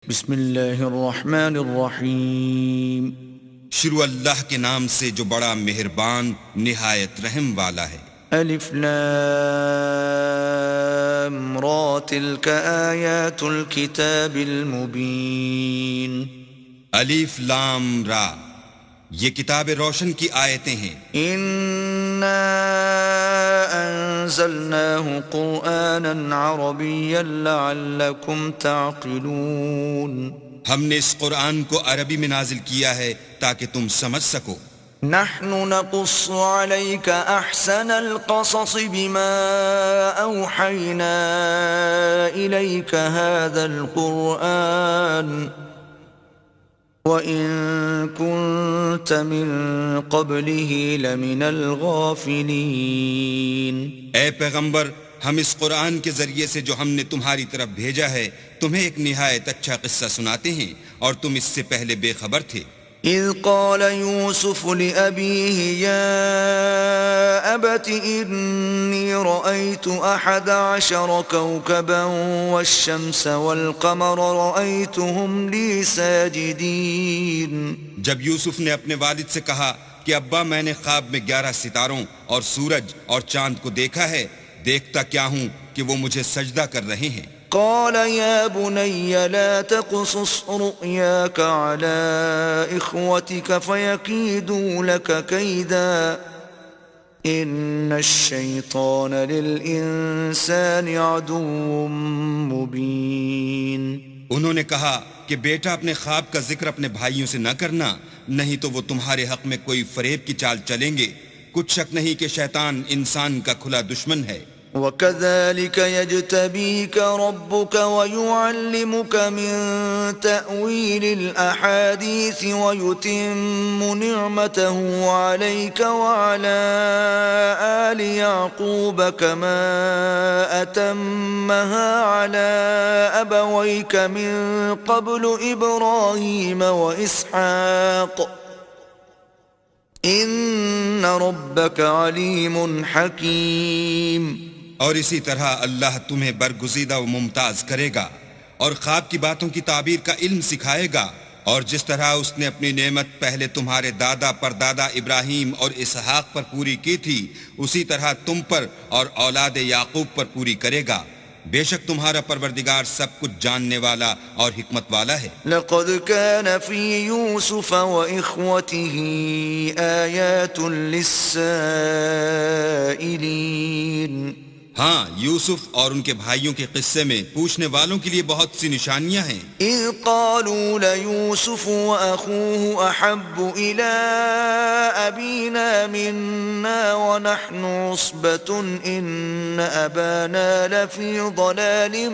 بسم اللہ الرحمن الرحیم۔ شروع اللہ کے نام سے جو بڑا مہربان نہایت رحم والا ہے۔ الف لام را تلک آیات الکتاب المبین۔ الف لام را، یہ کتاب روشن کی آیتیں ہیں۔ انا انزلناه قرآنا عربیا لعلکم تعقلون۔ ہم نے اس قرآن کو عربی میں نازل کیا ہے تاکہ تم سمجھ سکو۔ نحن نقص عليك احسن القصص بما اوحينا اليك هذا القرآن وان كنت من قبله لمن الغافلين۔ اے پیغمبر، ہم اس قرآن کے ذریعے سے جو ہم نے تمہاری طرف بھیجا ہے تمہیں ایک نہایت اچھا قصہ سناتے ہیں، اور تم اس سے پہلے بے خبر تھے۔ اذ قال يوسف لأبيه يا أبت إني رأيت 11 كوكبا والشمس والقمر رأيتهم لي ساجدين۔ جب یوسف نے اپنے والد سے کہا کہ ابا، میں نے خواب میں 11 ستاروں اور سورج اور چاند کو دیکھا ہے، دیکھتا کیا ہوں کہ وہ مجھے سجدہ کر رہے ہیں۔ قال يا بني لا تقصص رؤياك على إخوتك فيكيدوا لك كيدا إن الشيطان للإنسان عدو مبين۔ انہوں نے کہا کہ بیٹا، اپنے خواب کا ذکر اپنے بھائیوں سے نہ کرنا، نہیں تو وہ تمہارے حق میں کوئی فریب کی چال چلیں گے۔ کچھ شک نہیں کہ شیطان انسان کا کھلا دشمن ہے۔ وَكَذَلِكَ يَجْتَبِيكَ رَبُّكَ وَيُعَلِّمُكَ مِن تَأْوِيلِ الْأَحَادِيثِ وَيُتِمُّ نِعْمَتَهُ عَلَيْكَ وَعَلَى آلِ يَعْقُوبَ كَمَا أَتَمَّهَا عَلَى أَبَوَيْكَ مِن قَبْلُ إِبْرَاهِيمَ وَإِسْحَاقَ ان ربک علیم حکیم۔ اور اسی طرح اللہ تمہیں برگزیدہ و ممتاز کرے گا اور خواب کی باتوں کی تعبیر کا علم سکھائے گا، اور جس طرح اس نے اپنی نعمت پہلے تمہارے دادا پردادا ابراہیم اور اسحاق پر پوری کی تھی، اسی طرح تم پر اور اولاد یعقوب پر پوری کرے گا۔ بے شک تمہارا پروردگار سب کچھ جاننے والا اور حکمت والا ہے۔ لقد كان في يوسف وإخوته آيات للسائلين۔ ہاں، یوسف اور ان کے بھائیوں کے قصے میں پوچھنے والوں کے لیے بہت سی نشانیاں ہیں۔ اذ قالوا ليوسف واخوه احب الى ابينا منا ونحن عصبة ان ابانا لفي ضلال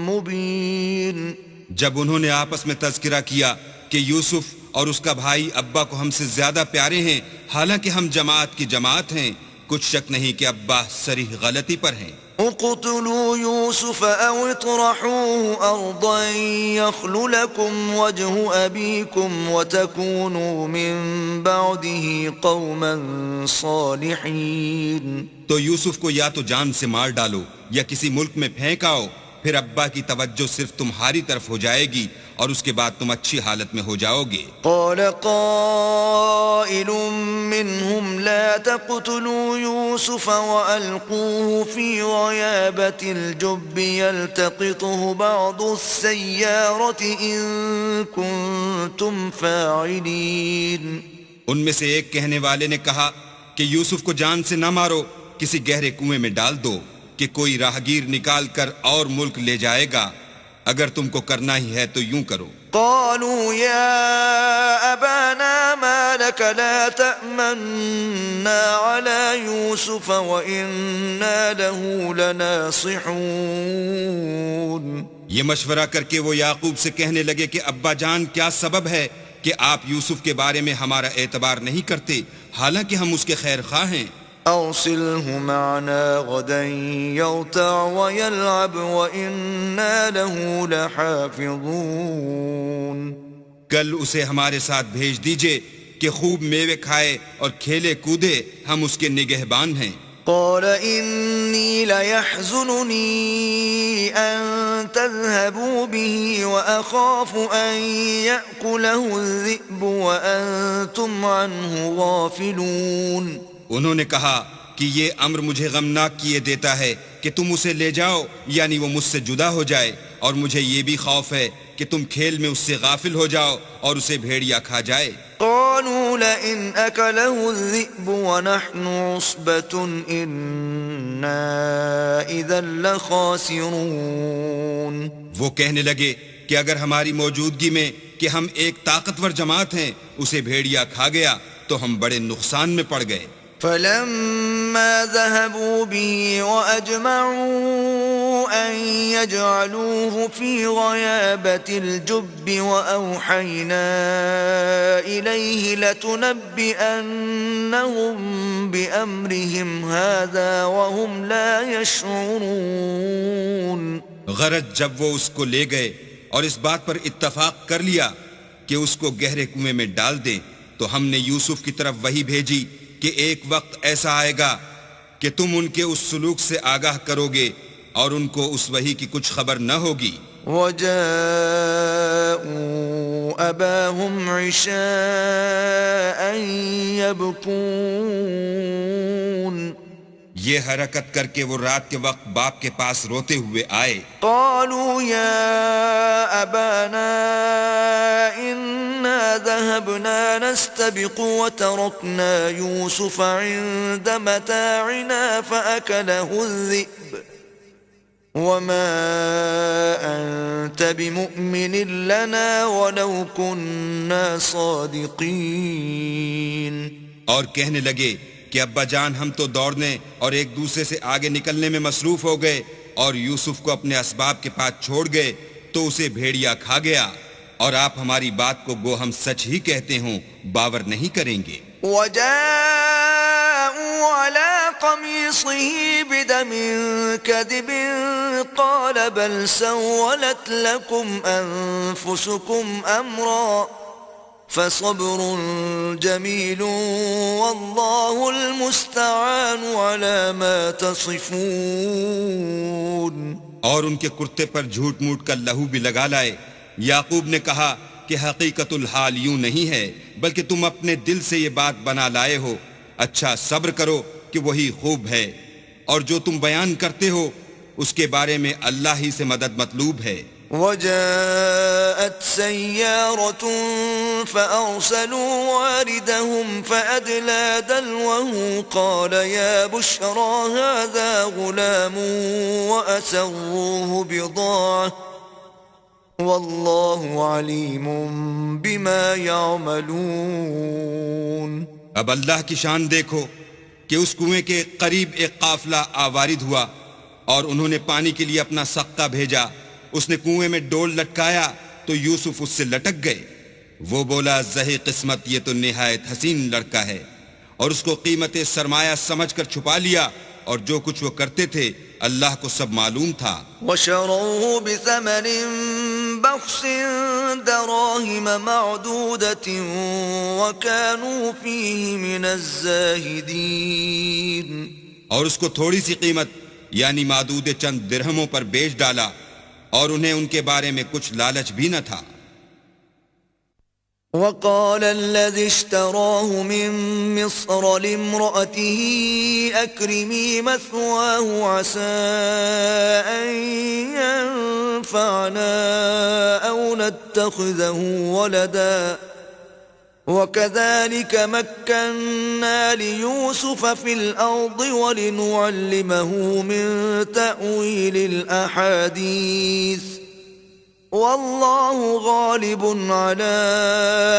مبين۔ جب انہوں نے آپس میں تذکرہ کیا کہ یوسف اور اس کا بھائی ابا کو ہم سے زیادہ پیارے ہیں، حالانکہ ہم جماعت کی جماعت ہیں، کچھ شک نہیں کہ ابا صریح غلطی پر ہیں۔ اقتلوا يوسف او اطرحوه ارضا يخل لكم وجه ابيكم وتكونوا من بعده قوما صالحين۔ تو یوسف کو یا تو جان سے مار ڈالو یا کسی ملک میں پھینک آؤ، پھر ابا کی توجہ صرف تمہاری طرف ہو جائے گی اور اس کے بعد تم اچھی حالت میں ہو جاؤ گے۔ قال قائل منهم لا تقتلوا يوسف وألقوه في غيابة الجب يلتقطه بعض السيارة إن كنتم فاعلين۔ ان میں سے ایک کہنے والے نے کہا کہ یوسف کو جان سے نہ مارو، کسی گہرے کنویں میں ڈال دو کہ کوئی راہگیر نکال کر اور ملک لے جائے گا، اگر تم کو کرنا ہی ہے تو یوں کرو۔ قالوا يا أبانا ما لك لا تأمنا على يوسف وإنا له لناصحون۔ یہ مشورہ کر کے وہ یعقوب سے کہنے لگے کہ ابا جان، کیا سبب ہے کہ آپ یوسف کے بارے میں ہمارا اعتبار نہیں کرتے، حالانکہ ہم اس کے خیر خواہ ہیں۔ أرسله معنا غدا يرتع ويلعب وإنا له لحافظون۔ کل اسے ہمارے ساتھ بھیج دیجئے کہ خوب میوے کھائے اور کھیلے کودے، ہم اس کے نگہبان ہیں۔ قال إني ليحزنني أن تذهبوا به وأخاف أن يأكله الذئب وأنتم عنه غافلون. انہوں نے کہا کہ یہ امر مجھے غمناک کیے دیتا ہے کہ تم اسے لے جاؤ یعنی وہ مجھ سے جدا ہو جائے، اور مجھے یہ بھی خوف ہے کہ تم کھیل میں اس سے غافل ہو جاؤ اور اسے بھیڑیا کھا جائے. قالوا لئن أكله الذئب ونحن عصبة إنا إذا لخاسرون. وہ کہنے لگے کہ اگر ہماری موجودگی میں کہ ہم ایک طاقتور جماعت ہیں اسے بھیڑیا کھا گیا تو ہم بڑے نقصان میں پڑ گئے. فلما ذهبوا به وأجمعوا أن يجعلوه في غيابة الجب وأوحينا إليه لتنبئنهم بأمرهم هذا وهم لا يشعرون. غرض جب وہ اس کو لے گئے اور اس بات پر اتفاق کر لیا کہ اس کو گہرے کنویں میں ڈال دیں تو ہم نے یوسف کی طرف وحی بھیجی کہ ایک وقت ایسا آئے گا کہ تم ان کے اس سلوک سے آگاہ کرو گے اور ان کو اس وحی کی کچھ خبر نہ ہوگی. وَجَاءُوا أَبَاهُمْ عِشَاءً يَبْكُونَ. یہ حرکت کر کے وہ رات کے وقت باپ کے پاس روتے ہوئے آئے. قالوا يا أبانا إنا ذهبنا نستبق وتركنا يوسف عند متاعنا فأكله الذئب وما أنت بمؤمن لنا ولو كنا صادقين. اور کہنے لگے کہ ابا جان ہم تو دوڑنے اور ایک دوسرے سے آگے نکلنے میں مصروف ہو گئے اور یوسف کو اپنے اسباب کے پاس چھوڑ گئے تو اسے بھیڑیا کھا گیا، اور آپ ہماری بات کو گو ہم سچ ہی کہتے ہوں باور نہیں کریں گے. وَجَاءُوا عَلَى قَمِيصِهِ بِدَمٍ كَذِبٍ قَالَ بَلْ سَوَّلَتْ لَكُمْ أَنفُسُكُمْ أَمْرًا فَصَبْرٌ جَمِيلٌ وَاللَّهُ الْمُسْتَعَانُ عَلَى مَا تَصِفُونَ. اور ان کے کرتے پر جھوٹ موٹ کا لہو بھی لگا لائے. یعقوب نے کہا کہ حقیقت الحال یوں نہیں ہے بلکہ تم اپنے دل سے یہ بات بنا لائے ہو. اچھا صبر کرو کہ وہی خوب ہے، اور جو تم بیان کرتے ہو اس کے بارے میں اللہ ہی سے مدد مطلوب ہے. وجاءت سيارة فأرسلوا واردهم فأدلى دلوه قال يا بشرى هذا غلام وأسروه بضاعة والله عليم بما يعملون. اب اللہ کی شان دیکھو کہ اس کنویں کے قریب ایک قافلہ آوارد ہوا اور انہوں نے پانی کے لیے اپنا سقہ بھیجا. اس نے کنویں میں ڈول لٹکایا تو یوسف اس سے لٹک گئے. وہ بولا زہی قسمت یہ تو نہایت حسین لڑکا ہے، اور اس کو قیمت سرمایہ سمجھ کر چھپا لیا، اور جو کچھ وہ کرتے تھے اللہ کو سب معلوم تھا. وَشَرَوْهُ بِثَمَنٍ بَخْسٍ دَرَاهِمَ مَعْدُودَةٍ وَكَانُوا فِيهِ مِنَ الزَّاهِدِينَ. اور اس کو تھوڑی سی قیمت یعنی معدود چند درہموں پر بیچ ڈالا، اور انہیں ان کے بارے میں کچھ لالچ بھی نہ تھا. وقال الذي اشتراه من مصر لامرأته أكرمي مثواه عسى أن ينفعنا أو نتخذه ولدا وكذلك مكنا ليوسف في الأرض ولنعلمه من تأويل الأحاديث والله غالب على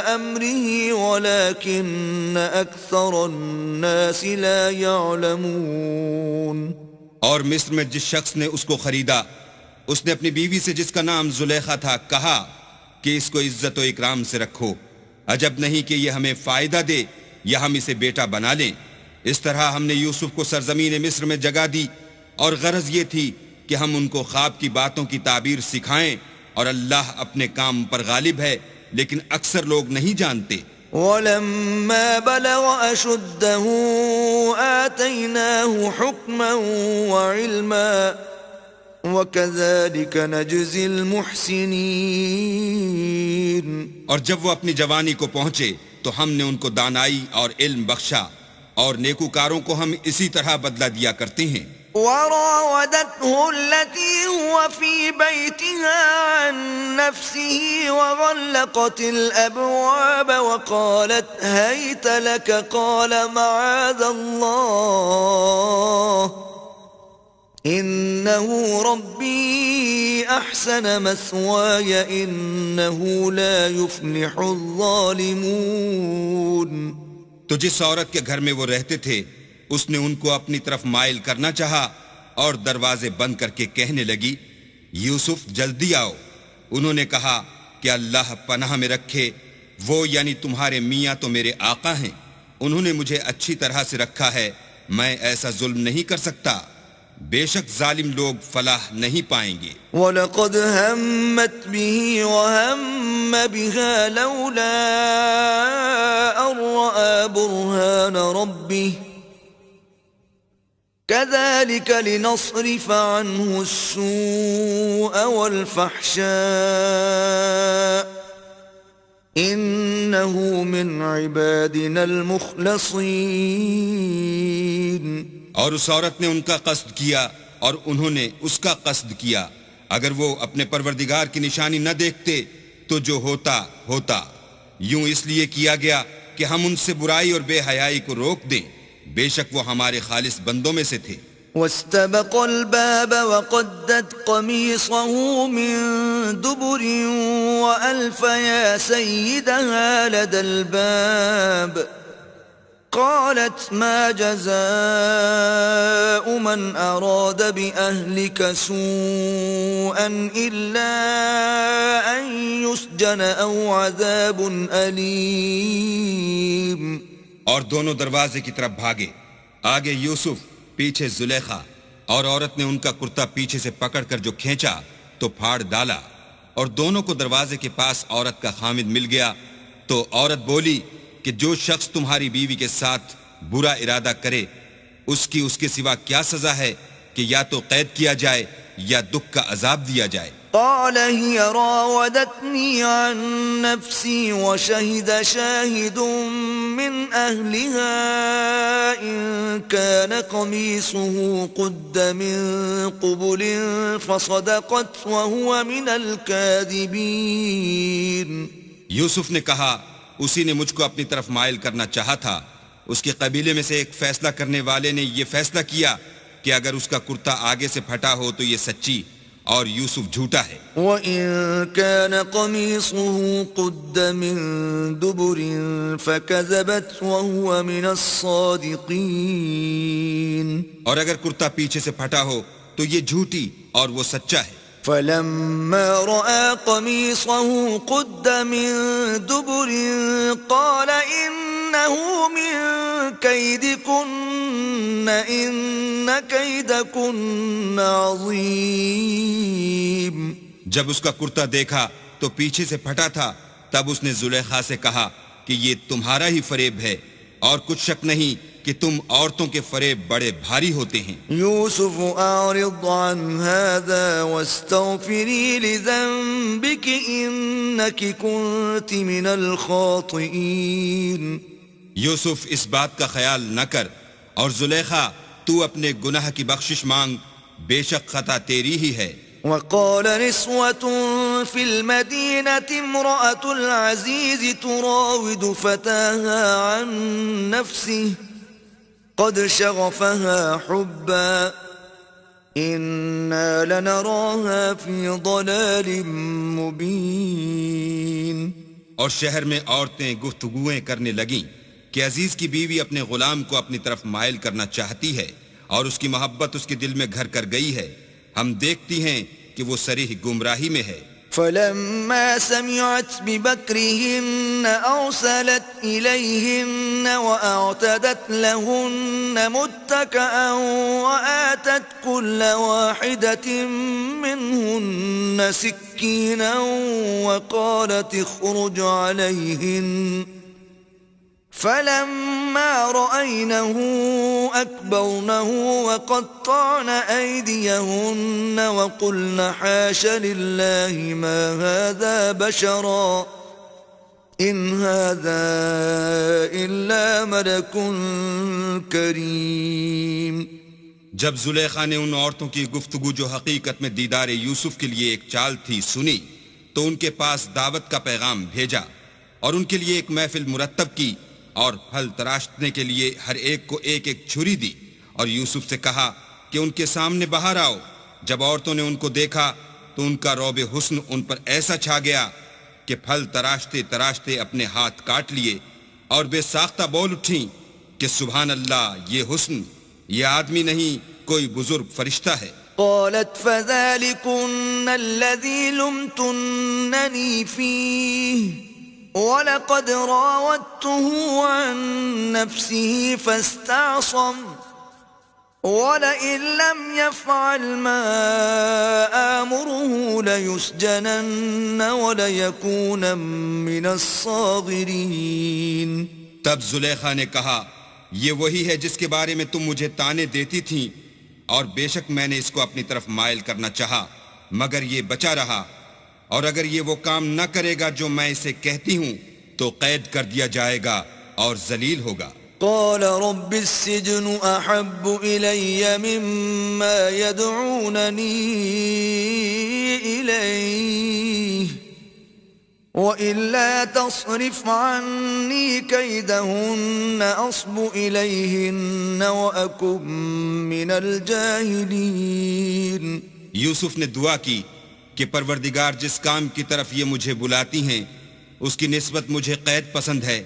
أمره ولكن أكثر الناس لا يعلمون. اور مصر میں جس شخص نے اس کو خریدا اس نے اپنی بیوی سے جس کا نام زلیخا تھا کہا کہ اس کو عزت و اکرام سے رکھو، عجب نہیں کہ یہ ہمیں فائدہ دے یا ہم اسے بیٹا بنا لیں. اس طرح ہم نے یوسف کو سرزمین مصر میں جگہ دی، اور غرض یہ تھی کہ ہم ان کو خواب کی باتوں کی تعبیر سکھائیں، اور اللہ اپنے کام پر غالب ہے لیکن اکثر لوگ نہیں جانتے. ولما بلغ أشده آتيناه حكما وعلما وكذلك نجزي المحسنين. اور جب وہ اپنی جوانی کو پہنچے تو ہم نے ان کو دانائی اور علم بخشا، اور نیکوکاروں کو ہم اسی طرح بدلہ دیا کرتے ہیں. وراودته التي هو في بيتها عن نفسه وغلقت الأبواب وقالت هيت لك قال معاذ الله إنه ربي أحسن مثواي إنه لا يفلح الظالمون. تو جس عورت کے گھر میں وہ رہتے تھے اس نے ان کو اپنی طرف مائل کرنا چاہا اور دروازے بند کر کے کہنے لگی یوسف جلدی آؤ. انہوں نے کہا کہ اللہ پناہ میں رکھے، وہ یعنی تمہارے میاں تو میرے آقا ہیں، انہوں نے مجھے اچھی طرح سے رکھا ہے، میں ایسا ظلم نہیں کر سکتا. بے شک ظالم لوگ فلاح نہیں پائیں گے. وَلَقَدْ هَمَّتْ بِهِ وَهَمَّ بِهَا لَوْلَا أَن رَّأَىٰ بُرْهَانَ رَبِّهِ كَذَلِكَ لِنَصْرِفَ عَنْهُ السُّوءَ وَالْفَحْشَاءَ إِنَّهُ مِنْ عِبَادِنَا الْمُخْلَصِينَ. اور اس عورت نے ان کا قصد کیا اور انہوں نے اس کا قصد کیا. اگر وہ اپنے پروردگار کی نشانی نہ دیکھتے تو جو ہوتا ہوتا. یوں اس لیے کیا گیا کہ ہم ان سے برائی اور بے حیائی کو روک دیں، بے شک وہ ہمارے خالص بندوں میں سے تھے. واستبق الباب وقدت قميصه من دبر وألف يا سيدها لدى الباب قالت ما جزاء من أراد بأهلك سوءا إلا أن يسجن أو عذاب أليم. اور دونوں دروازے کی طرف بھاگے، آگے یوسف، پیچھے زلیخا، اور عورت نے ان کا کرتا پیچھے سے پکڑ کر جو کھینچا تو پھاڑ ڈالا، اور دونوں کو دروازے کے پاس عورت کا خامد مل گیا. تو عورت بولی کہ جو شخص تمہاری بیوی کے ساتھ برا ارادہ کرے اس کے سوا کیا سزا ہے کہ یا تو قید کیا جائے یا دکھ کا عذاب دیا جائے. قال هي راودتني عن نفسي وشهد شاهد من أهلها إن كان قميصه قد من قبل فصدقت وهو من الكاذبين. یوسف نے کہا اسی نے مجھ کو اپنی طرف مائل کرنا چاہا تھا. اس کے قبیلے میں سے ایک فیصلہ کرنے والے نے یہ فیصلہ کیا کہ اگر اس کا کرتا آگے سے پھٹا ہو تو یہ سچی اور یوسف جھوٹا ہے. وَإِن كَانَ قَمِيصُهُ قُدَّ مِن دُبُرٍ فَكَذَبَتْ وَهُوَ مِنَ الصَّادِقِينَ. اور اگر کرتا پیچھے سے پھٹا ہو تو یہ جھوٹی اور وہ سچا ہے. فَلَمَّا رَأَىٰ قَمِيصَهُ قُدَّ مِن دُبُرٍ قَالَ إِنَّهُ مِن كَيْدِكُنَّ إِنَّ كَيْدَكُنَّ عَظِيمٌ. جب اس کا کرتا دیکھا تو پیچھے سے پھٹا تھا، تب اس نے زلیخا سے کہا کہ یہ تمہارا ہی فریب ہے، اور کچھ شک نہیں کہ تم عورتوں کے فریب بڑے بھاری ہوتے ہیں. یوسف اعرض عن هذا واستغفری لذنبك انك كنت من الخاطئین. یوسف اس بات کا خیال نہ کر، اور زلیخا تو اپنے گناہ کی بخشش مانگ، بے شک خطا تیری ہی ہے. وقال نسوة في المدينة امرأة العزيز تراود فتاها عن نفسه قد شغفها حبا إنا لنراها في ضلال مبين. اور شہر میں عورتیں گفتگویں کرنے لگیں کہ عزیز کی بیوی اپنے غلام کو اپنی طرف مائل کرنا چاہتی ہے اور اس کی محبت اس کے دل میں گھر کر گئی ہے، ہم دیکھتی ہیں کہ وہ صریح گمراہی میں ہے. فلما سمعت بمكرهن أرسلت إليهن وأعتدت لهن متكئا وآتت كل واحدة منهن سكينا وقالت اخرج عليهن فلما رأينه أكبرنه وقطعن أيديهن وقلن حاش لله ما هذا بشرا إن هذا إلا ملك کریم. جب زلیخا نے ان عورتوں کی گفتگو جو حقیقت میں دیدار یوسف کے لیے ایک چال تھی سنی تو ان کے پاس دعوت کا پیغام بھیجا اور ان کے لیے ایک محفل مرتب کی اور پھل تراشنے کے لیے ہر ایک کو ایک ایک چھری دی اور یوسف سے کہا کہ ان کے سامنے باہر آؤ. جب عورتوں نے ان کو دیکھا تو ان کا رعب حسن ان پر ایسا چھا گیا کہ پھل تراشتے تراشتے اپنے ہاتھ کاٹ لیے اور بے ساختہ بول اٹھیں کہ سبحان اللہ، یہ حسن، یہ آدمی نہیں کوئی بزرگ فرشتہ ہے. قالت فذلكن الذي لمتنني فيه وَلَقَدْ رَاوَدتُّهُ عَن نَّفْسِهِ فَاسْتَعْصَمَ وَلَئِن لَّمْ يَفْعَلْ مَا آمُرُهُ لَيُسْجَنَنَّ وَلَيَكُونًا مِّنَ الصَّاغِرِينَ. تب زلیخا نے کہا یہ وہی ہے جس کے بارے میں تم مجھے طعنے دیتی تھیں اور بے شک میں نے اس کو اپنی طرف مائل کرنا چاہا مگر یہ بچا رہا اور اگر یہ وہ کام نہ کرے گا جو میں اسے کہتی ہوں تو قید کر دیا جائے گا اور ذلیل ہوگا. قال رب السجن احب الي مما يدعونني اليه وإلا تصرف عني كيدهن أصب إليهن وأكن من الجاهلين. یوسف نے دعا کی کہ پروردگار جس کام کی طرف یہ مجھے بلاتی ہیں اس کی نسبت مجھے قید پسند ہے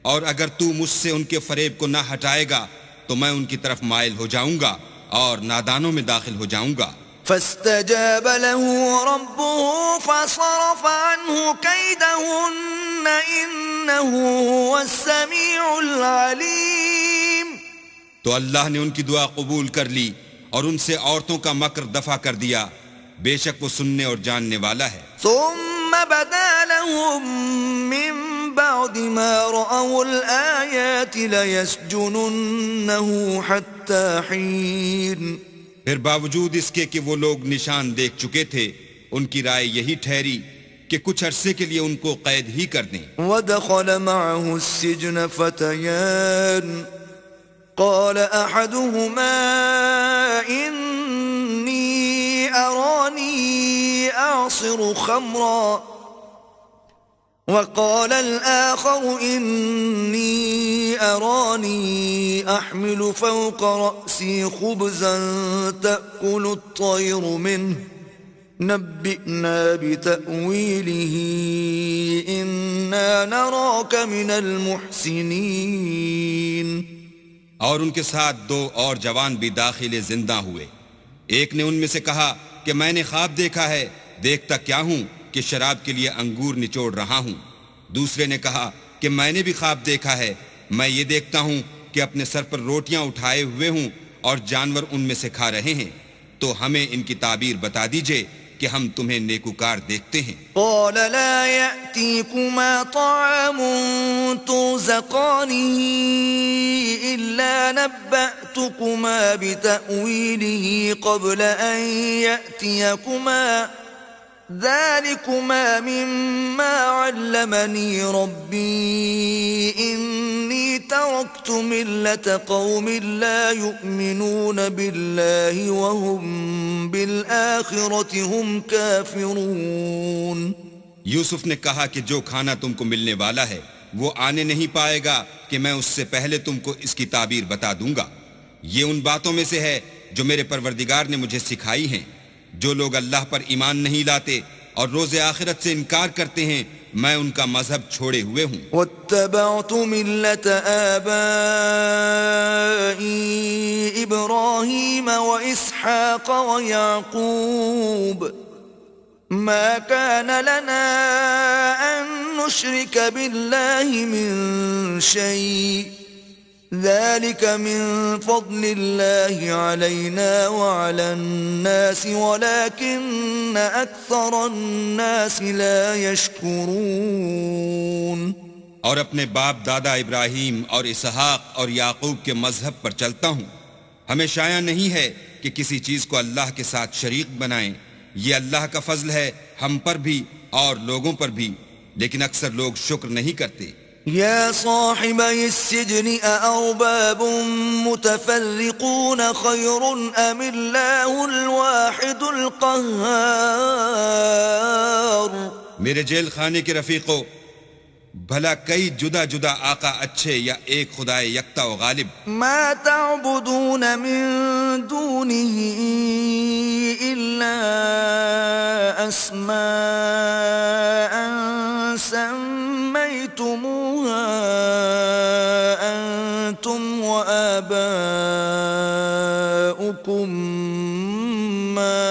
اور اگر تو مجھ سے ان کے فریب کو نہ ہٹائے گا تو میں ان کی طرف مائل ہو جاؤں گا اور نادانوں میں داخل ہو جاؤں گا. فاستجاب له ربه فصرف عنه كيدهن إنه هو السميع العليم. تو اللہ نے ان کی دعا قبول کر لی اور ان سے عورتوں کا مکر دفع کر دیا، بے شک وہ سننے اور جاننے والا ہے. ثم بدا لهم من بعد ما رأوا الآيات ليسجننه حتى حين. پھر باوجود اس کے کہ وہ لوگ نشان دیکھ چکے تھے ان کی رائے یہی ٹھہری کہ کچھ عرصے کے لیے ان کو قید ہی کر دیں. ودخل معه السجن فتيان قال أحدهما إني أراني أعصر خمرا وقال الآخر إني أراني أحمل فوق رأسي خبزا تأكل الطير منه نبئنا بتأويله إنا نراك من المحسنين. اور ان کے ساتھ دو اور جوان بھی داخل زندہ ہوئے. ایک نے ان میں سے کہا کہ میں نے خواب دیکھا ہے، دیکھتا کیا ہوں کہ شراب کے لیے انگور نچوڑ رہا ہوں. دوسرے نے کہا کہ میں نے بھی خواب دیکھا ہے، میں یہ دیکھتا ہوں کہ اپنے سر پر روٹیاں اٹھائے ہوئے ہوں اور جانور ان میں سے کھا رہے ہیں، تو ہمیں ان کی تعبیر بتا دیجئے کہ ہم تمہیں نیکوکار دیکھتے ہیں. قال لا يأتيكما طعام ترزقانه إلا نبأتكما بتأويله قبل أن يأتيكما ذلكما مما علمني ربي إني تركت ملة قوم لا يؤمنون بالله وهم بالآخرة هم كافرون. یوسف نے کہا کہ جو کھانا تم کو ملنے والا ہے وہ آنے نہیں پائے گا کہ میں اس سے پہلے تم کو اس کی تعبیر بتا دوں گا. یہ ان باتوں میں سے ہے جو میرے پروردگار نے مجھے سکھائی ہیں. جو لوگ اللہ پر ایمان نہیں لاتے اور روز آخرت سے انکار کرتے ہیں میں ان کا مذہب چھوڑے ہوئے ہوں. واتبعت ملة آبائي إبراهيم وإسحاق ويعقوب ما كان لنا أن نشرك بالله من شيء ذلك من فضل الله علينا وعلى الناس ولكن أكثر الناس لا يشكرون. اور اپنے باپ دادا ابراہیم اور اسحاق اور یعقوب کے مذہب پر چلتا ہوں۔ ہمیں شایع نہیں ہے کہ کسی چیز کو اللہ کے ساتھ شریک بنائیں، یہ اللہ کا فضل ہے ہم پر بھی اور لوگوں پر بھی، لیکن اکثر لوگ شکر نہیں کرتے۔ يا صاحبي السجن أأرباب متفرقون خير أم الله الواحد القهار؟ میرے جیل خانے کے رفیقو، بھلا کئی جدا جدا آقا اچھے یا ایک خدائے یکتا و غالب؟ ما تعبدون من دونه إلا أسماء سميتموها أنتم وآباؤكم ما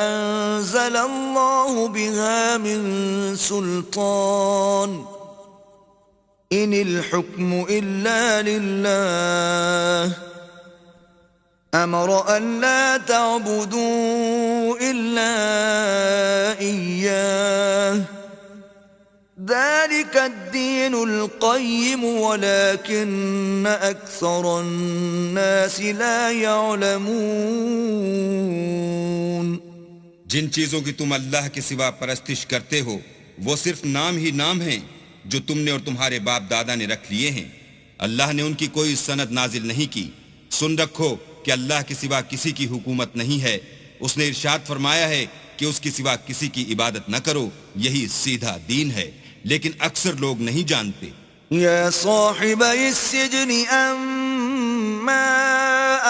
أنزل الله بها من سلطان إن الحكم إلا لله أمر أن لا تعبدوا إلا إياه ذلك الدين القيم ولكن أكثر الناس لا يعلمون۔ جن چیزوں کی تم اللہ کے سوا پرستش کرتے ہو وہ صرف نام ہی نام ہیں جو تم نے اور تمہارے باپ دادا نے رکھ لیے ہیں، اللہ نے ان کی کوئی سند نازل نہیں کی۔ سن رکھو کہ اللہ کے سوا کسی کی حکومت نہیں ہے، اس نے ارشاد فرمایا ہے کہ اس کے سوا کسی کی عبادت نہ کرو، یہی سیدھا دین ہے، لیکن اکثر لوگ نہیں جانتے۔ يا صاحبي السجن أما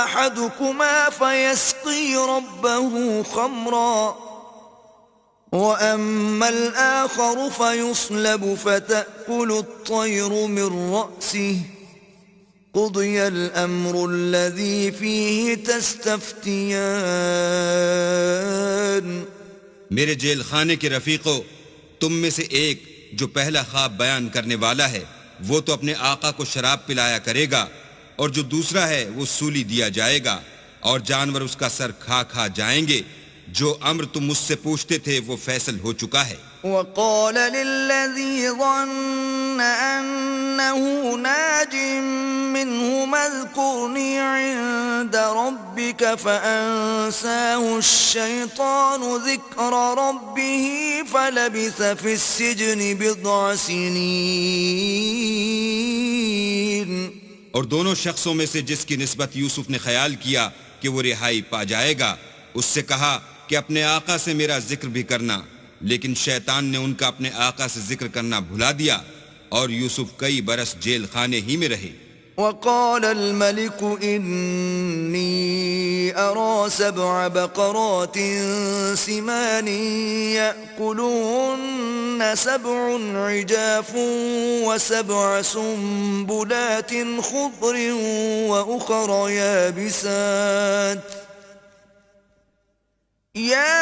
أحدكما فيسقي ربه خمرا وأما الآخر فيصلب فتأكل الطير من رأسه قضي الأمر الذي فيه تستفتيان۔ میرے جیل خانے کے رفیقو، تم میں سے ایک جو پہلا خواب بیان کرنے والا ہے وہ تو اپنے آقا کو شراب پلایا کرے گا، اور جو دوسرا ہے وہ سولی دیا جائے گا، اور جانور اس کا سر کھا کھا جائیں گے۔ جو امر تم مجھ سے پوچھتے تھے وہ فیصل ہو چکا ہے۔ وقال للذي ظن أنه ناج منهما اذكرني عند ربك فأنساه الشيطان ذكر ربه فلبث في السجن بضع سنين۔ اور دونوں شخصوں میں سے جس کی نسبت یوسف نے خیال کیا کہ وہ رہائی پا جائے گا، اس سے کہا کہ اپنے آقا سے میرا ذکر بھی کرنا، لیکن شیطان نے ان کا اپنے آقا سے ذکر کرنا بھلا دیا، اور یوسف کئی برس جیل خانے ہی میں رہے۔ وقال الملك إني أرى 7 بقرات سمان يأكلهن 7 عجاف و7 سنبلات خضر وأخر يابسات يا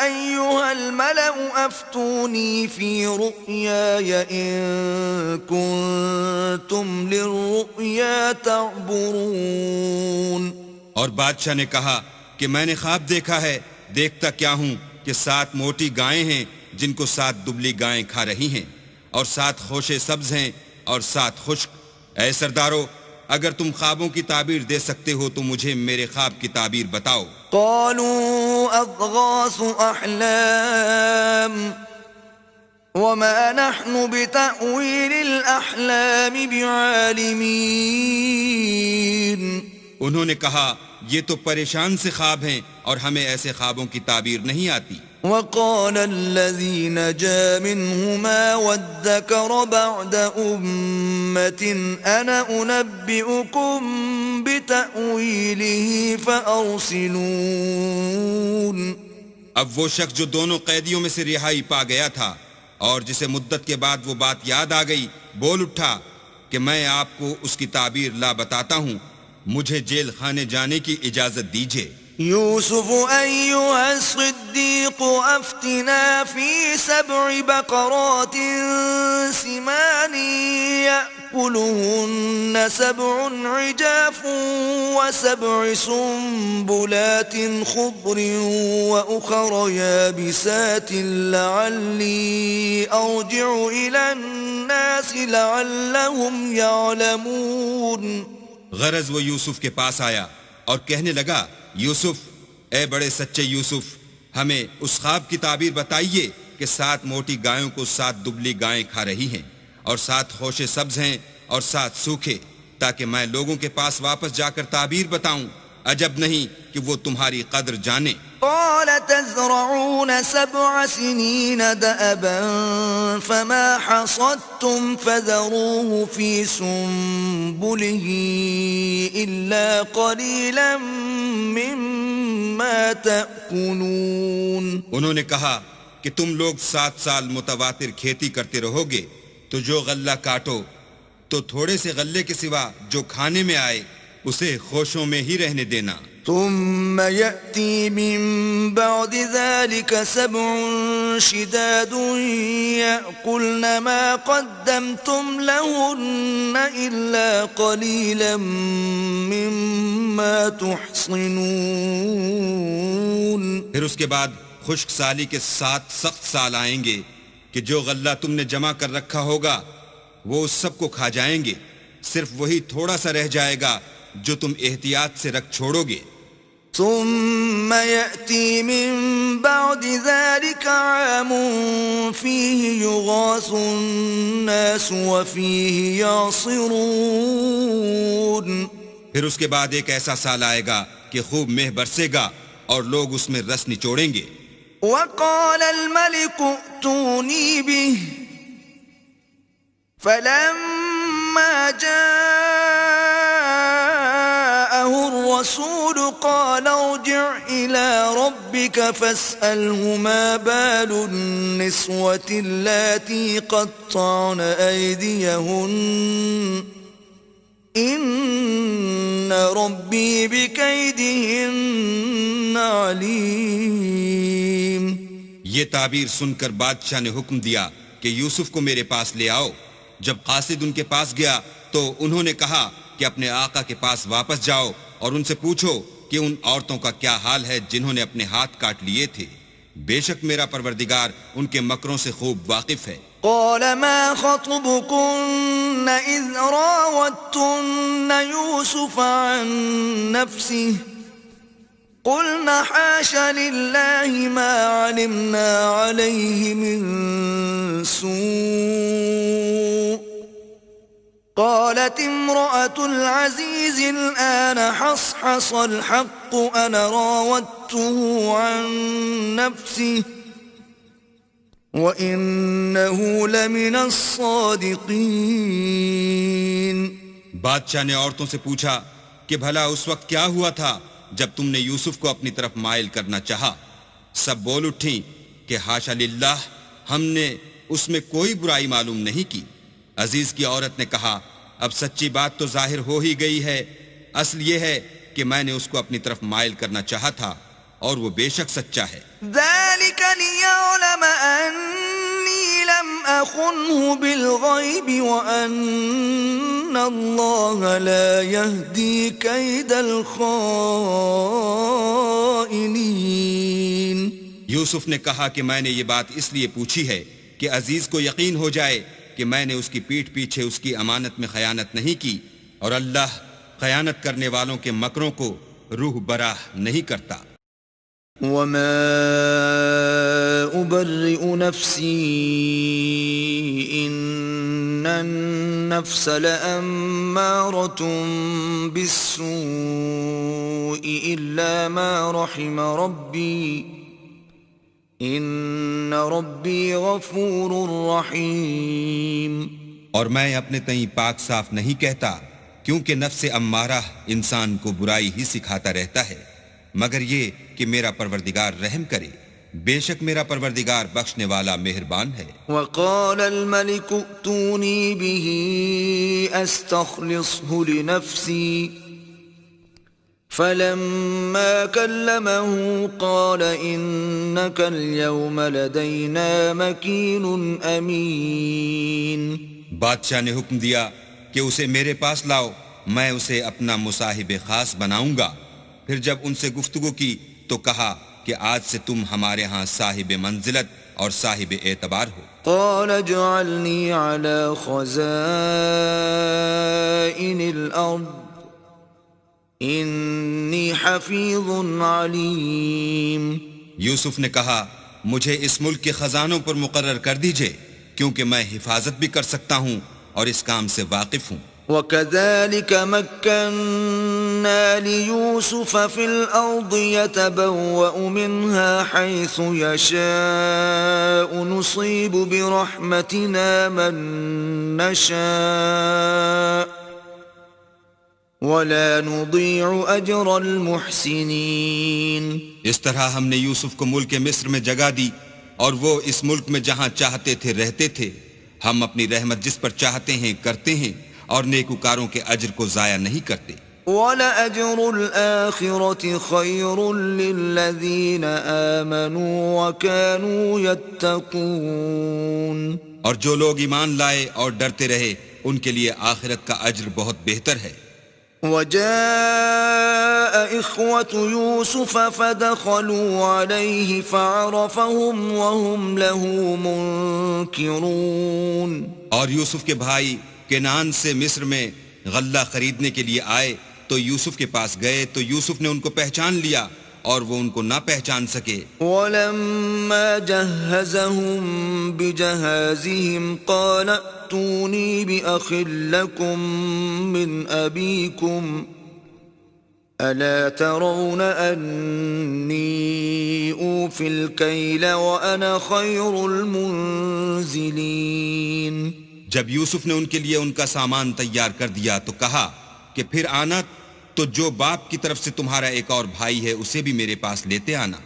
أيها الملأ أفتوني في رؤياي إن كنتم للرؤيا تعبرون۔ اور بادشاہ نے کہا کہ میں نے خواب دیکھا ہے، دیکھتا کیا ہوں کہ 7 موٹی گائیں ہیں جن کو 7 دبلی گائیں کھا رہی ہیں، اور 7 خوشے سبز ہیں اور 7 خشک۔ اے سردارو، اگر تم خوابوں کی تعبیر دے سکتے ہو تو مجھے میرے خواب کی تعبیر بتاؤ۔ قالوا أضغاث أحلام وما نحن بتأويل الأحلام بعالمين۔ انہوں نے کہا یہ تو پریشان سے خواب ہیں اور ہمیں ایسے خوابوں کی تعبیر نہیں آتی۔ وقال الذي نجا منهما وادكر بعد أمة أنا أنبئكم بتأويله فأرسلون۔ اب وہ شخص جو دونوں قیدیوں میں سے رہائی پا گیا تھا اور جسے مدت کے بعد وہ بات یاد آ گئی، بول اٹھا کہ میں آپ کو اس کی تعبیر لا بتاتا ہوں، مجھے جیل خانے جانے کی اجازت دیجیے۔ يوسف أيها الصديق أفتنا في 7 بقرات سمان يأكلهن 7 عجاف و7 سنبلات خضر وأخر يابسات لعلي أرجع إلى الناس لعلهم يعلمون. غرض وہ یوسف کے پاس آیا اور کہنے لگا یوسف، اے بڑے سچے یوسف، ہمیں اس خواب کی تعبیر بتائیے کہ 7 موٹی گایوں کو 7 دبلی گائیں کھا رہی ہیں اور 7 خوشے سبز ہیں اور 7 سوکھے، تاکہ میں لوگوں کے پاس واپس جا کر تعبیر بتاؤں. عجب نہیں کہ وہ تمہاری قدر جانے. قال تزرعون 7 سنين دأبا فما حصدتم فذروه في سنبله إلا قليلا مما تأكلون. انہوں نے کہا کہ تم لوگ 7 سال متواتر کھیتی کرتے رہو گے تو جو غلہ کاٹو تو تھوڑے سے غلے کے سوا جو کھانے میں آئے اسے خوشوں میں ہی رہنے دینا. ثم يأتي من بعد ذلك 7 شداد يأكلن ما قدمتم لهن إلا قليلا مما تحصنون. پھر اس کے بعد خشک سالی کے 7 سخت سال آئیں گے کہ جو غلہ تم نے جمع کر رکھا ہوگا وہ اس سب کو کھا جائیں گے، صرف وہی تھوڑا سا رہ جائے گا جو تم احتیاط سے رکھ چھوڑو گے. ثم يأتي من بعد ذلك عام فيه يغاث الناس وفيه يعصرون. پھر اس کے بعد ایک ایسا سال آئے گا کہ خوب مہ برسے گا اور لوگ اس میں رس نچوڑیں گے. وقال الملك ائتوني به فلما جاءه الرسول قال ارجع إلى ربك فاسأله ما بال النسوة اللاتي قطعن أيديهن إن ربي بكيدهن عليم. یہ تعبیر سن کر بادشاہ نے حکم دیا کہ یوسف کو میرے پاس لے آؤ. جب قاصد ان کے پاس گیا تو انہوں نے کہا کہ اپنے آقا کے پاس واپس جاؤ اور ان سے پوچھو کہ ان عورتوں کا کیا حال ہے جنہوں نے اپنے ہاتھ کاٹ لیے تھے. بے شک میرا پروردگار ان کے مکروں سے خوب واقف ہے. قال ما خطبكن إذ راوتن يوسف عن نفسه قلنا حاش لله ما علمنا عليه من سوء قالت امرأة العزيز الآن حصحص الحق أنا راودته عن نفسه وَإِنَّهُ لَمِنَ الصَّادِقِينَ. بادشاہ نے عورتوں سے پوچھا کہ بھلا اس وقت کیا ہوا تھا جب تم نے یوسف کو اپنی طرف مائل کرنا چاہا؟ سب بول اٹھیں کہ حاشا للہ، ہم نے اس میں کوئی برائی معلوم نہیں کی. عزیز کی عورت نے کہا اب سچی بات تو ظاہر ہو ہی گئی ہے. اصل یہ ہے کہ میں نے اس کو اپنی طرف مائل کرنا چاہا تھا اور وہ بے شک سچا ہے. ذلك ليعلم أني لم أخنه بالغيب وأن الله لا يهدي كيد الخائنين. یوسف نے کہا کہ میں نے یہ بات اس لیے پوچھی ہے کہ عزیز کو یقین ہو جائے کہ میں نے اس کی پیٹھ پیچھے اس کی امانت میں خیانت نہیں کی، اور اللہ خیانت کرنے والوں کے مکروں کو روح براہ نہیں کرتا. وما أبرئ نفسي إن النفس لأمارة بالسوء إلا ما رحم ربي إن ربي غفور رحيم. اور میں اپنے تئیں پاک صاف نہیں کہتا، کیونکہ نفس امارہ انسان کو برائی ہی سکھاتا رہتا ہے، مگر یہ کہ میرا پروردگار رحم کرے. بے شک میرا پروردگار بخشنے والا مہربان ہے. وقال الملك ائتوني به استخلصه لنفسي فلما كلمه قال إنك اليوم لدينا مكين أمين. بادشاہ نے حکم دیا کہ اسے میرے پاس لاؤ، میں اسے اپنا مصاحب خاص بناؤں گا۔ پھر جب ان سے گفتگو کی تو کہا کہ آج سے تم ہمارے ہاں صاحب منزلت اور صاحب اعتبار ہو۔ قال اجعلني على خزائن الأرض إني حفيظ عليم۔ یوسف نے کہا مجھے اس ملک کے خزانوں پر مقرر کر دیجئے، کیونکہ میں حفاظت بھی کر سکتا ہوں اور اس کام سے واقف ہوں۔ وَكَذَلِكَ مَكَّنَّا لِيُوسُفَ فِي الْأَرْضِ يَتَبَوَّأُ مِنْهَا حَيْثُ يَشَاءُ نُصِيبُ بِرَحْمَتِنَا مَن نَّشَاءُ وَلَا نُضِيعُ أَجْرَ الْمُحْسِنِينَ۔ اس طرح ہم نے یوسف کو ملک مصر میں جگہ دی، اور وہ اس ملک میں جہاں چاہتے تھے رہتے تھے۔ ہم اپنی رحمت جس پر چاہتے ہیں کرتے ہیں، اور نیکوکاروں کے اجر کو ضائع نہیں کرتے۔ وَلَأَجْرُ الْآخِرَةِ خَيْرٌ لِّلَّذِينَ آمَنُوا وَكَانُوا يَتَّقُونَ۔ اور جو لوگ ایمان لائے اور ڈرتے رہے ان کے لیے آخرت کا اجر بہت بہتر ہے۔ وَجَاءَ إِخْوَةُ يُوسُفَ فَدَخَلُوا عَلَيْهِ فَعَرَفَهُمْ وَهُمْ لَهُ مُنكِرُونَ۔ اور یوسف کے بھائی کنعان سے مصر میں غلہ خریدنے کے لیے آئے تو یوسف کے پاس گئے تو یوسف نے ان کو پہچان لیا اور وہ ان کو نہ پہچان سکے۔ وَلَمَّا جَهَّزَهُم بِجَهَازِهِمْ قَالَ ائْتُونِي بِأَخٍ لَّكُم مِّنْ أَبِيكُمْ أَلَا تَرَوْنَ أَنِّي أُوفِي الْكَيْلَ وَأَنَا خَيْرُ الْمُنزِلِينَ۔ جب یوسف نے ان کے لیے ان کا سامان تیار کر دیا تو کہا کہ پھر آنا تو جو باپ کی طرف سے تمہارا ایک اور بھائی ہے اسے بھی میرے پاس لیتے آنا۔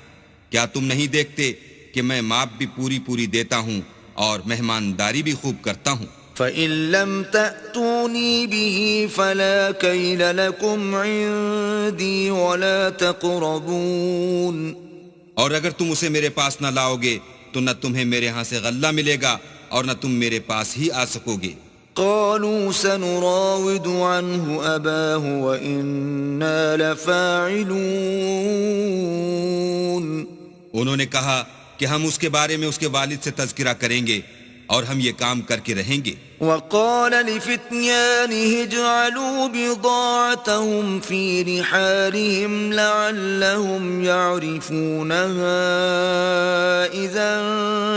کیا تم نہیں دیکھتے کہ میں ماپ بھی پوری دیتا ہوں اور مہمانداری بھی خوب کرتا ہوں؟ فَإِن لَّمْ تَأْتُونِي بِهِ فَلَا كَيْلَ لَكُمْ عِندِي وَلَا تَقْرَبُونَ۔ اور اگر تم اسے میرے پاس نہ لاؤ گے تو نہ تمہیں میرے ہاں سے غلہ ملے گا اور نہ تم میرے پاس ہی آ سکو گے۔ قالوا سنراود عنه أباه وإنا لفاعلون۔ انہوں نے کہا کہ ہم اس کے بارے میں اس کے والد سے تذکرہ کریں گے اور ہم یہ کام کر کے رہیں گے۔ وقال لفتيانه اجعلوا بضاعتهم في رحالهم لعلهم يعرفونها إذا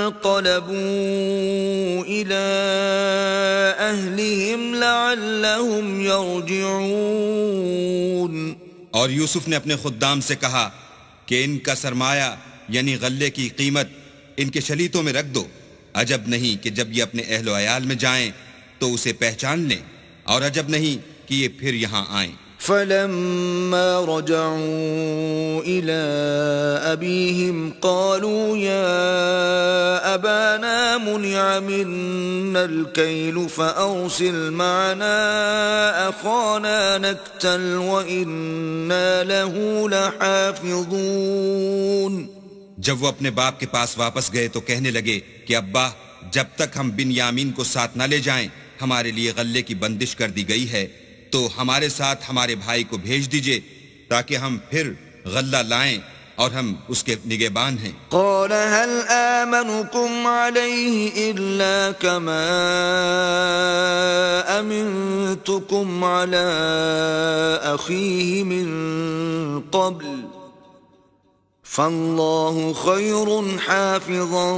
انقلبوا إلى أهلهم لعلهم يرجعون۔ اور یوسف نے اپنے خدام سے کہا کہ ان کا سرمایہ یعنی غلے کی قیمت ان کے شلیتوں میں رکھ دو، عجب نہیں کہ جب یہ اپنے اہل و عیال میں جائیں تو اسے پہچان لیں، اور عجب نہیں کہ یہ پھر یہاں آئیں۔ فلما رجعوا إلى أبيهم قالوا يا أبانا منع منا الكيل فأرسل معنا أخانا نكتل وإنا له لحافظون۔ جب وہ اپنے باپ کے پاس واپس گئے تو کہنے لگے کہ ابا، جب تک ہم بن یامین کو ساتھ نہ لے جائیں ہمارے لیے غلے کی بندش کر دی گئی ہے، تو ہمارے ساتھ ہمارے بھائی کو بھیج دیجئے تاکہ ہم پھر غلہ لائیں اور ہم اس کے نگہبان ہیں۔ قال هل آمنكم عليه إلا كما أمنتكم على أخيه من قبل فالله خير حافظا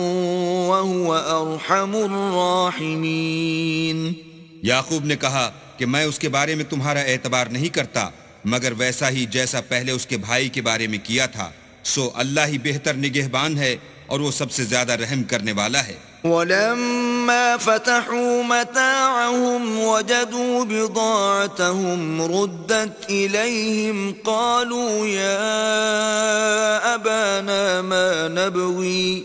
وهو أرحم الراحمين۔ یعقوب نے کہا کہ میں اس کے بارے میں تمہارا اعتبار نہیں کرتا مگر ویسا ہی جیسا پہلے اس کے بھائی کے بارے میں کیا تھا، سو اللہ ہی بہتر نگہبان ہے اور وہ سب سے زیادہ رحم کرنے والا ہے۔ ولما فتحوا متاعهم وجدوا بضاعتهم ردت إليهم قالوا يا أبانا ما نبغي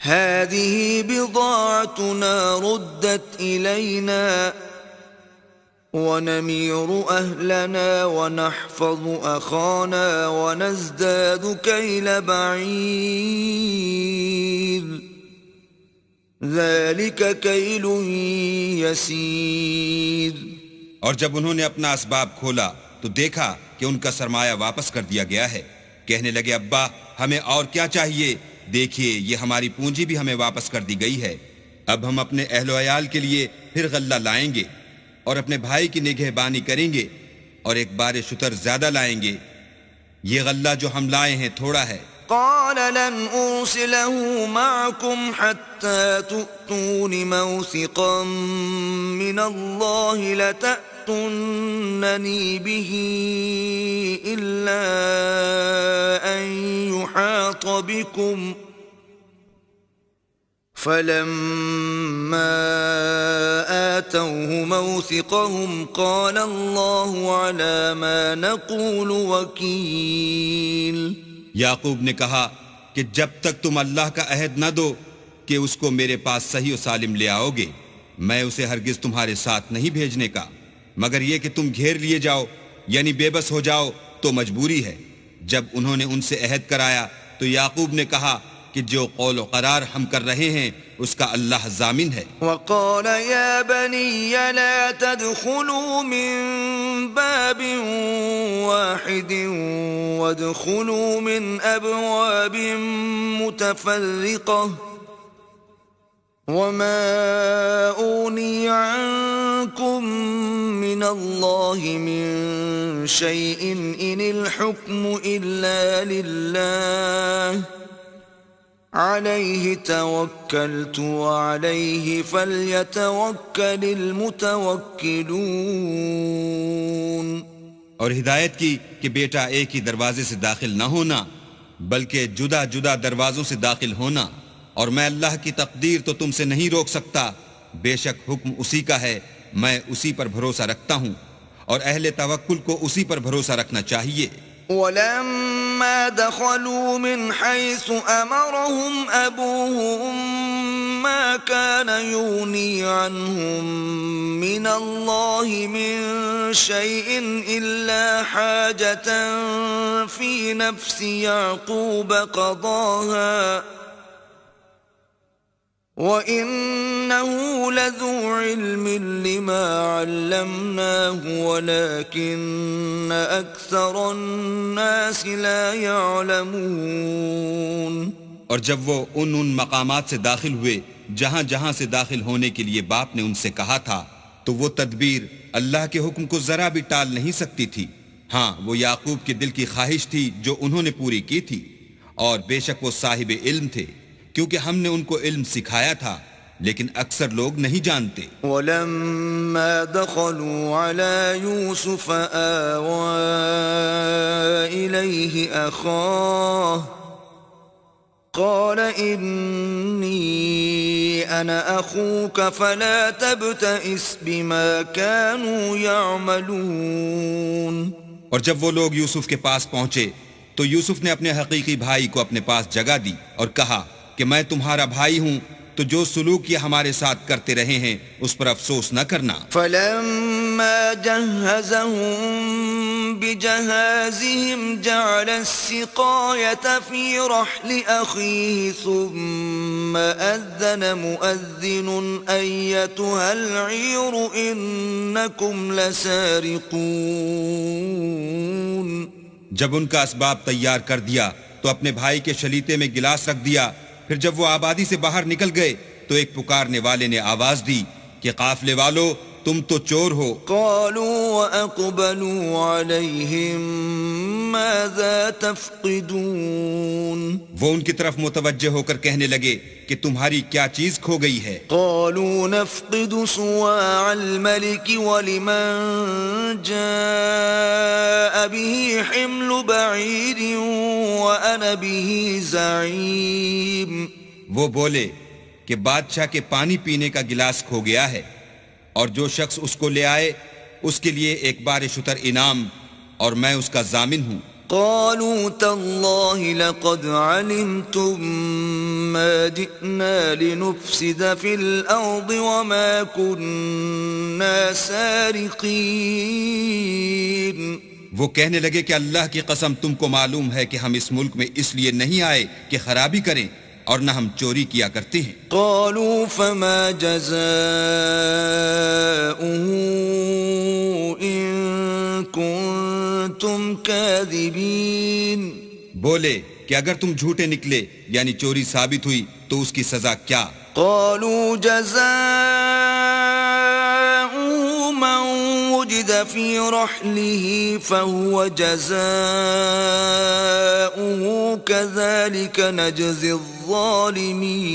هذه بضاعتنا ردت إلينا ونمير أهلنا ونحفظ أخانا ونزداد كيل بعير ذلك كيل يسير. اور جب انہوں نے اپنا اسباب کھولا تو دیکھا کہ ان کا سرمایہ واپس کر دیا گیا ہے. کہنے لگے ابا ہمیں اور کیا چاہیے، دیکھیے یہ ہماری پونجی بھی ہمیں واپس کر دی گئی ہے. اب ہم اپنے اہل و عیال کے لیے پھر غلہ لائیں گے اور اپنے بھائی کی نگہبانی کریں گے اور ایک بار شتر زیادہ لائیں گے. یہ غلہ جو ہم لائے ہیں تھوڑا ہے. قال لن أرسله معكم حتى تؤتون موثقا من الله لتأتونني به إلا أن يحاط بكم. فلما آتوه موثقهم قال الله على ما نقول وكيل. یعقوب نے کہا کہ جب تک تم اللہ کا عہد نہ دو کہ اس کو میرے پاس صحیح و سالم لے آؤ گے، میں اسے ہرگز تمہارے ساتھ نہیں بھیجنے کا، مگر یہ کہ تم گھیر لیے جاؤ یعنی بے بس ہو جاؤ تو مجبوری ہے. جب انہوں نے ان سے عہد کرایا تو یعقوب نے کہا کہ جو قول و قرار ہم کر رہے ہیں اس کا اللہ ضامن ہے. وقال يا بني لا تدخلوا من باب واحد وادخلوا من أبواب متفرقة وما أغني عنكم من الله من شيء إن الحكم إلا لله عليه توكلت وعليه فليتوكل المتوكلون. اور ہدایت کی کہ بیٹا ایک ہی دروازے سے داخل نہ ہونا بلکہ جدا جدا دروازوں سے داخل ہونا، اور میں اللہ کی تقدیر تو تم سے نہیں روک سکتا، بے شک حکم اسی کا ہے، میں اسی پر بھروسہ رکھتا ہوں اور اہل توکل کو اسی پر بھروسہ رکھنا چاہیے. ولما دخلوا من حيث أمرهم أبوهم ما كان يغني عنهم من الله من شيء إلا حاجة في نفس يعقوب قضاها وَإِنَّهُ لَذُو عِلْمٍ لِّمَا عَلَّمْنَاهُ وَلَكِنَّ أَكْثَرَ النَّاسِ لَا يَعْلَمُونَ. اور جب وہ ان مقامات سے داخل ہوئے جہاں جہاں سے داخل ہونے کے لیے باپ نے ان سے کہا تھا تو وہ تدبیر اللہ کے حکم کو ذرا بھی ٹال نہیں سکتی تھی. ہاں وہ یعقوب کے دل کی خواہش تھی جو انہوں نے پوری کی تھی، اور بے شک وہ صاحب علم تھے کیونکہ ہم نے ان کو علم سکھایا تھا، لیکن اکثر لوگ نہیں جانتے. وَلَمَّا دَخَلُوا عَلَى يُوسُفَ آوَى إِلَيْهِ أَخَاهُ قَالَ إِنِّي أَنَا أَخُوكَ فَلَا تَبْتَئِسْ بِمَا كَانُوا يَعْمَلُونَ. اور جب وہ لوگ یوسف کے پاس پہنچے تو یوسف نے اپنے حقیقی بھائی کو اپنے پاس جگہ دی اور کہا کہ میں تمہارا بھائی ہوں، تو جو سلوک یہ ہمارے ساتھ کرتے رہے ہیں اس پر افسوس نہ کرنا. فَلَمَّا جَهَّزَهُم بِجَهَازِهِمْ جَعَلَ السِّقَايَةَ فِي رَحْلِ أَخِيهِ ثُمَّ أَذَّنَ مُؤَذِّنٌ أَيَّتُهَا الْعِيرُ إِنَّكُمْ لَسَارِقُونَ. جب ان کا اسباب تیار کر دیا تو اپنے بھائی کے شلیتے میں گلاس رکھ دیا. پھر جب وہ آبادی سے باہر نکل گئے تو ایک پکارنے والے نے آواز دی کہ قافلے والو تم تو چور ہو. قالوا وأقبلوا عليهم ماذا تفقدون. وہ ان کی طرف متوجہ ہو کر کہنے لگے کہ تمہاری کیا چیز کھو گئی ہے. قالوا نفقد صواع الملك ولمن جاء به حمل بعير وأنا به زعيم. وہ بولے کہ بادشاہ کے پانی پینے کا گلاس کھو گیا ہے اور جو شخص اس کو لے آئے اس کے لیے ایک بار شتر انعام اور میں اس کا ضامن ہوں. قالوا تالله لقد علمتم ما جئنا لنفسد في الأرض وما كنا سارقين. وہ کہنے لگے کہ اللہ کی قسم تم کو معلوم ہے کہ ہم اس ملک میں اس لیے نہیں آئے کہ خرابی کریں اور نہ ہم چوری کیا کرتے ہیں۔ قالوا فما جزاؤه إن كنتم كاذبين، بولے کہ اگر تم جھوٹے نکلے یعنی چوری ثابت ہوئی تو اس کی سزا کیا؟ قالوا جزاؤه من وجد في رحله فهو جزاؤه كذلك نجزي الظالمين۔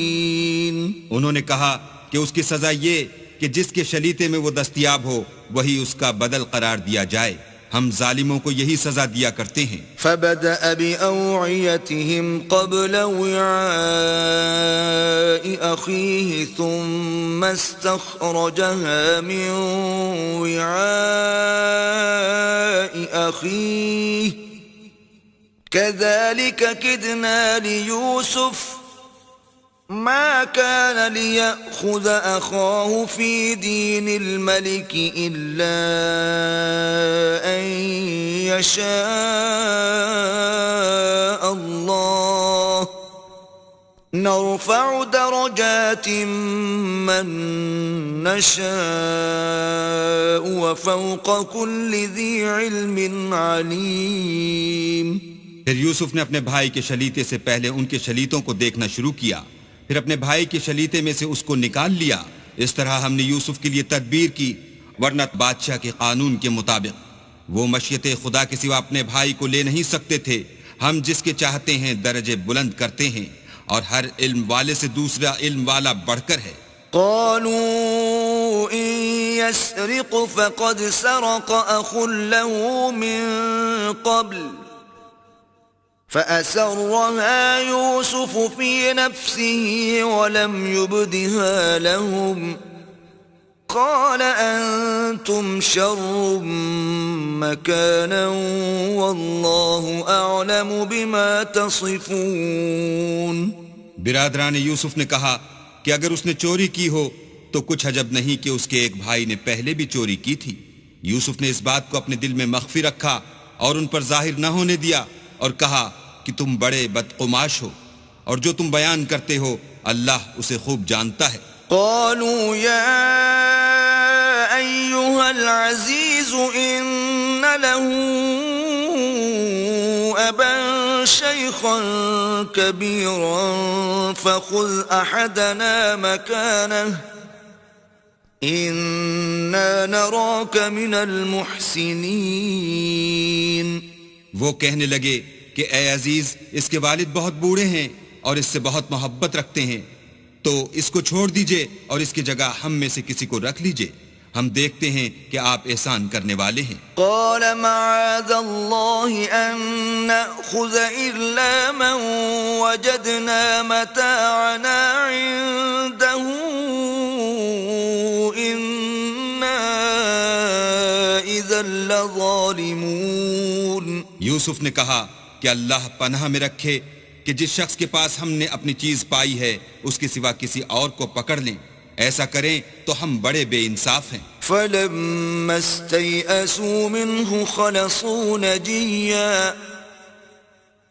انہوں نے کہا کہ اس کی سزا یہ کہ جس کے شلیتے میں وہ دستیاب ہو وہی اس کا بدل قرار دیا جائے، ہم ظالموں کو یہی سزا دیا کرتے ہیں۔ فبدأ بأوعيتهم قبل وعاء أخيه ثم استخرجها من وعاء أخيه كذلك كدنا ليوسف ما كان ليأخذ أخاه في دين الملك إلا أن يشاء الله نرفع درجات من نشاء وفوق كل ذي علم عليم۔ پھر یوسف نے اپنے بھائی کے شلیتے سے پہلے ان کے شلیتوں کو دیکھنا شروع کیا، پھر اپنے بھائی کے شلیتے میں سے اس کو نکال لیا۔ اس طرح ہم نے یوسف کے لیے تدبیر کی، ورنہ بادشاہ کے قانون کے مطابق وہ مشیت خدا کے سوا اپنے بھائی کو لے نہیں سکتے تھے۔ ہم جس کے چاہتے ہیں درجے بلند کرتے ہیں، اور ہر علم والے سے دوسرا علم والا بڑھ کر ہے۔ قالوا إن يسرق فقد سرق أخ له من قبل فأسرها يوسف في نفسه ولم يبدها لهم قال أنتم شر مكانا والله أعلم بما تصفون۔ برادران یوسف نے کہا کہ اگر اس نے چوری کی ہو تو کچھ عجب نہیں کہ اس کے ایک بھائی نے پہلے بھی چوری کی تھی۔ یوسف نے اس بات کو اپنے دل میں مخفی رکھا اور ان پر ظاہر نہ ہونے دیا، اور کہا کہ تم بڑے بدقماش ہو، اور جو تم بیان کرتے ہو اللہ اسے خوب جانتا ہے۔ قالوا يا أيها العزيز إن له أبا شيخا كبيرا فخذ أحدنا مكانه إنا نراك من المحسنين۔ وہ کہنے لگے کہ اے عزیز، اس کے والد بہت بوڑھے ہیں اور اس سے بہت محبت رکھتے ہیں، تو اس کو چھوڑ دیجئے اور اس کی جگہ ہم میں سے کسی کو رکھ لیجئے، ہم دیکھتے ہیں کہ آپ احسان کرنے والے ہیں۔ قال معاذ الله أن نأخذ إلا من وجدنا متاعنا عنده إنا إذا لظالمون۔ یوسف نے کہا کہ اللہ پناہ میں رکھے کہ جس شخص کے پاس ہم نے اپنی چیز پائی ہے اس کے سوا کسی اور کو پکڑ لیں، ایسا کریں تو ہم بڑے بے انصاف ہیں۔ فلما استيئسوا منه خلصوا نجيا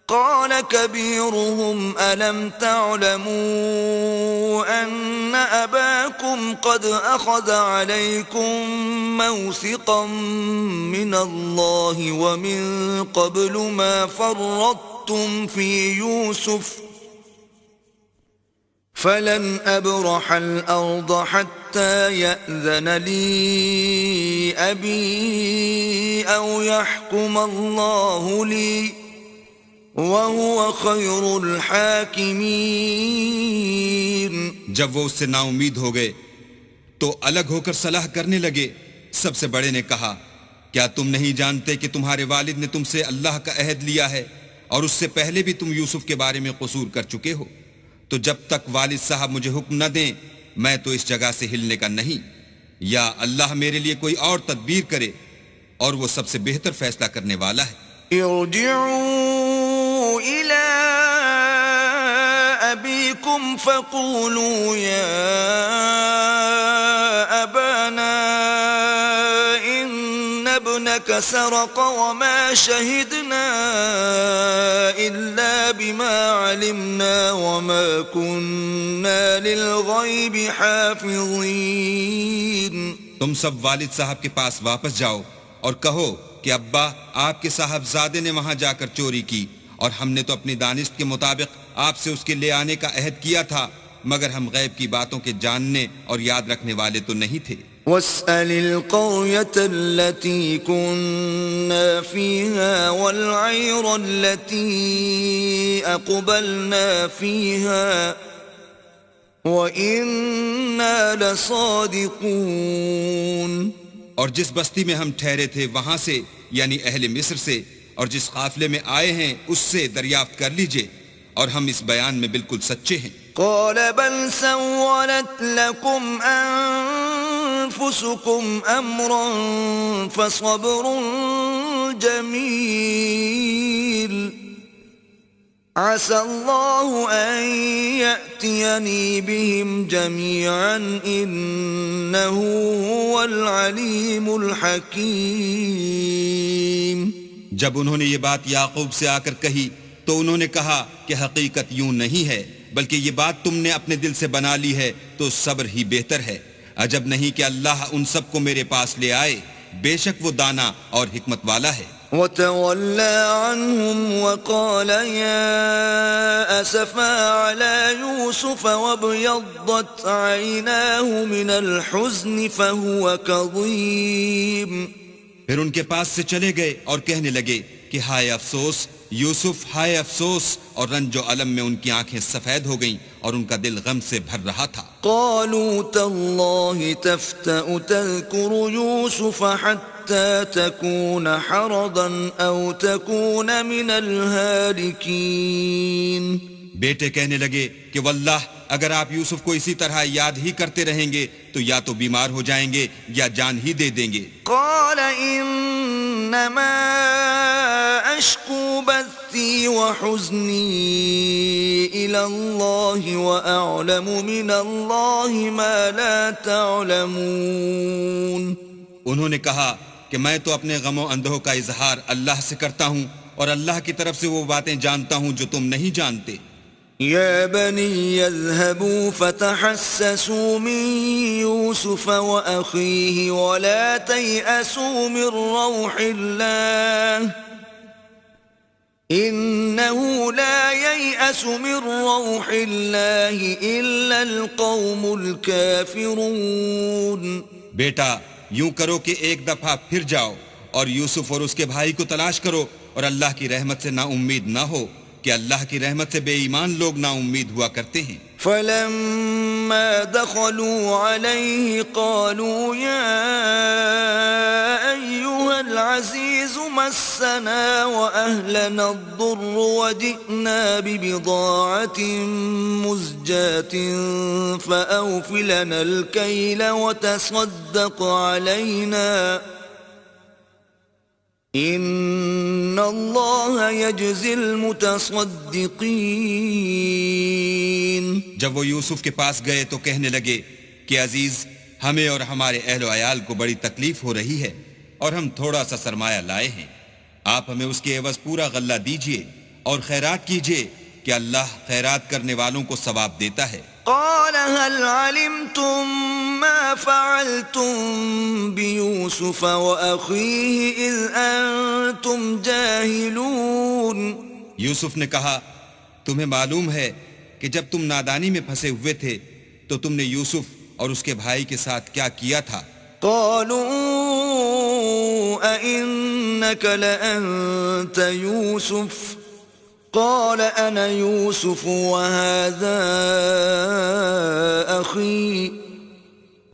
قال كبيرهم ألم تعلموا أن أباكم قد أخذ عليكم موثقا من الله ومن قبل ما فرطتم في يوسف فلن أبرح الأرض حتى يأذن لي أبي أو يحكم الله لي وَهُوَ خَيْرُ الْحَاكِمِينَ۔ جب وہ اس سے نا امید ہو گئے تو الگ ہو کر صلاح کرنے لگے۔ سب سے بڑے نے کہا کیا تم نہیں جانتے کہ تمہارے والد نے تم سے اللہ کا عہد لیا ہے اور اس سے پہلے بھی تم یوسف کے بارے میں قصور کر چکے ہو؟ تو جب تک والد صاحب مجھے حکم نہ دیں میں تو اس جگہ سے ہلنے کا نہیں، یا اللہ میرے لیے کوئی اور تدبیر کرے، اور وہ سب سے بہتر فیصلہ کرنے والا ہے۔ ارجعوا إلى أبيكم فقولوا يا أبانا إن ابنك سرق وما شهدنا إلا بما علمنا وما كنا للغيب حافظين. تم سب والد صاحب کے پاس واپس جاؤ اور کہو کہ ابا آپ کے صاحبزادے نے وہاں جا کر چوری کی، اور ہم نے تو اپنی دانست کے مطابق آپ سے اس کے لے آنے کا عہد کیا تھا، مگر ہم غیب کی باتوں کے جاننے اور یاد رکھنے والے تو نہیں تھے. واسأل القرية التي كنا فيها والعير التي أقبلنا فيها وإنا لصادقون. اور جس بستی میں ہم ٹھہرے تھے وہاں سے، یعنی اہل مصر سے، اور جس قافلے میں آئے ہیں اس سے دریافت کر لیجئے، اور ہم اس بیان میں بالکل سچے ہیں. قال بل سولت لكم أنفسكم أمرا فصبر جميل عسى الله أن يأتيني بهم جميعا إنه هو العليم الحكيم. جب انہوں نے یہ بات یعقوب سے آ کر کہی تو انہوں نے کہا کہ حقیقت یوں نہیں ہے، بلکہ یہ بات تم نے اپنے دل سے بنا لی ہے تو صبر ہی بہتر ہے. عجب نہیں کہ اللہ ان سب کو میرے پاس لے آئے، بے شک وہ دانا اور حکمت والا ہے. وتولى عنهم وقال يا أسفا على يوسف وابيضت عيناه من الحزن فهو كظيم. پھر ان کے پاس سے چلے گئے اور کہنے لگے کہ ہائے افسوس یوسف، ہائے افسوس، اور رنج و الم میں ان کی آنکھیں سفید ہو گئیں اور ان کا دل غم سے بھر رہا تھا. قالوا تالله تفتأ تذكر يوسف حتى تكون حرضا أو تكون من الهالكين. بیٹے کہنے لگے کہ واللہ اگر آپ یوسف کو اسی طرح یاد ہی کرتے رہیں گے تو یا تو بیمار ہو جائیں گے یا جان ہی دے دیں گے. قال انما اشکو بثی وحزنی الى اللہ واعلم من اللہ ما لا تعلمون. انہوں نے کہا کہ میں تو اپنے غم و اندوہ کا اظہار اللہ سے کرتا ہوں اور اللہ کی طرف سے وہ باتیں جانتا ہوں جو تم نہیں جانتے. يا بني اذهبوا فتحسسوا من يوسف وأخيه ولا تيأسوا من روح الله إنه لا ييأس من روح الله إلا القوم الكافرون. بیٹا یوں کرو کہ ایک دفعہ پھر جاؤ اور یوسف اور اس کے بھائی کو تلاش کرو، اور اللہ کی رحمت سے نا امید نہ ہو کہ اللہ کی رحمت سے بے ایمان لوگ نا امید ہوا کرتے ہیں. فلما دخلوا عليه قالوا يا أيها العزيز مسنا وأهلنا الضر وجئنا ببضاعة مزجاة فأوف لنا الكيل وتصدق علينا ان اللہ یجزی المتصدقین. جب وہ یوسف کے پاس گئے تو کہنے لگے کہ عزیز، ہمیں اور ہمارے اہل و عیال کو بڑی تکلیف ہو رہی ہے اور ہم تھوڑا سا سرمایہ لائے ہیں، آپ ہمیں اس کے عوض پورا غلہ دیجئے اور خیرات کیجئے کہ اللہ خیرات کرنے والوں کو ثواب دیتا ہے. قال هل علمتم ما فعلتم بيوسف وأخيه إذ أنتم جاهلون. یوسف نے کہا تمہیں معلوم ہے کہ جب تم نادانی میں پھنسے ہوئے تھے تو تم نے یوسف اور اس کے بھائی کے ساتھ کیا کیا تھا. قالوا أئنك لأنت يوسف قال أنا يوسف وهذا أخي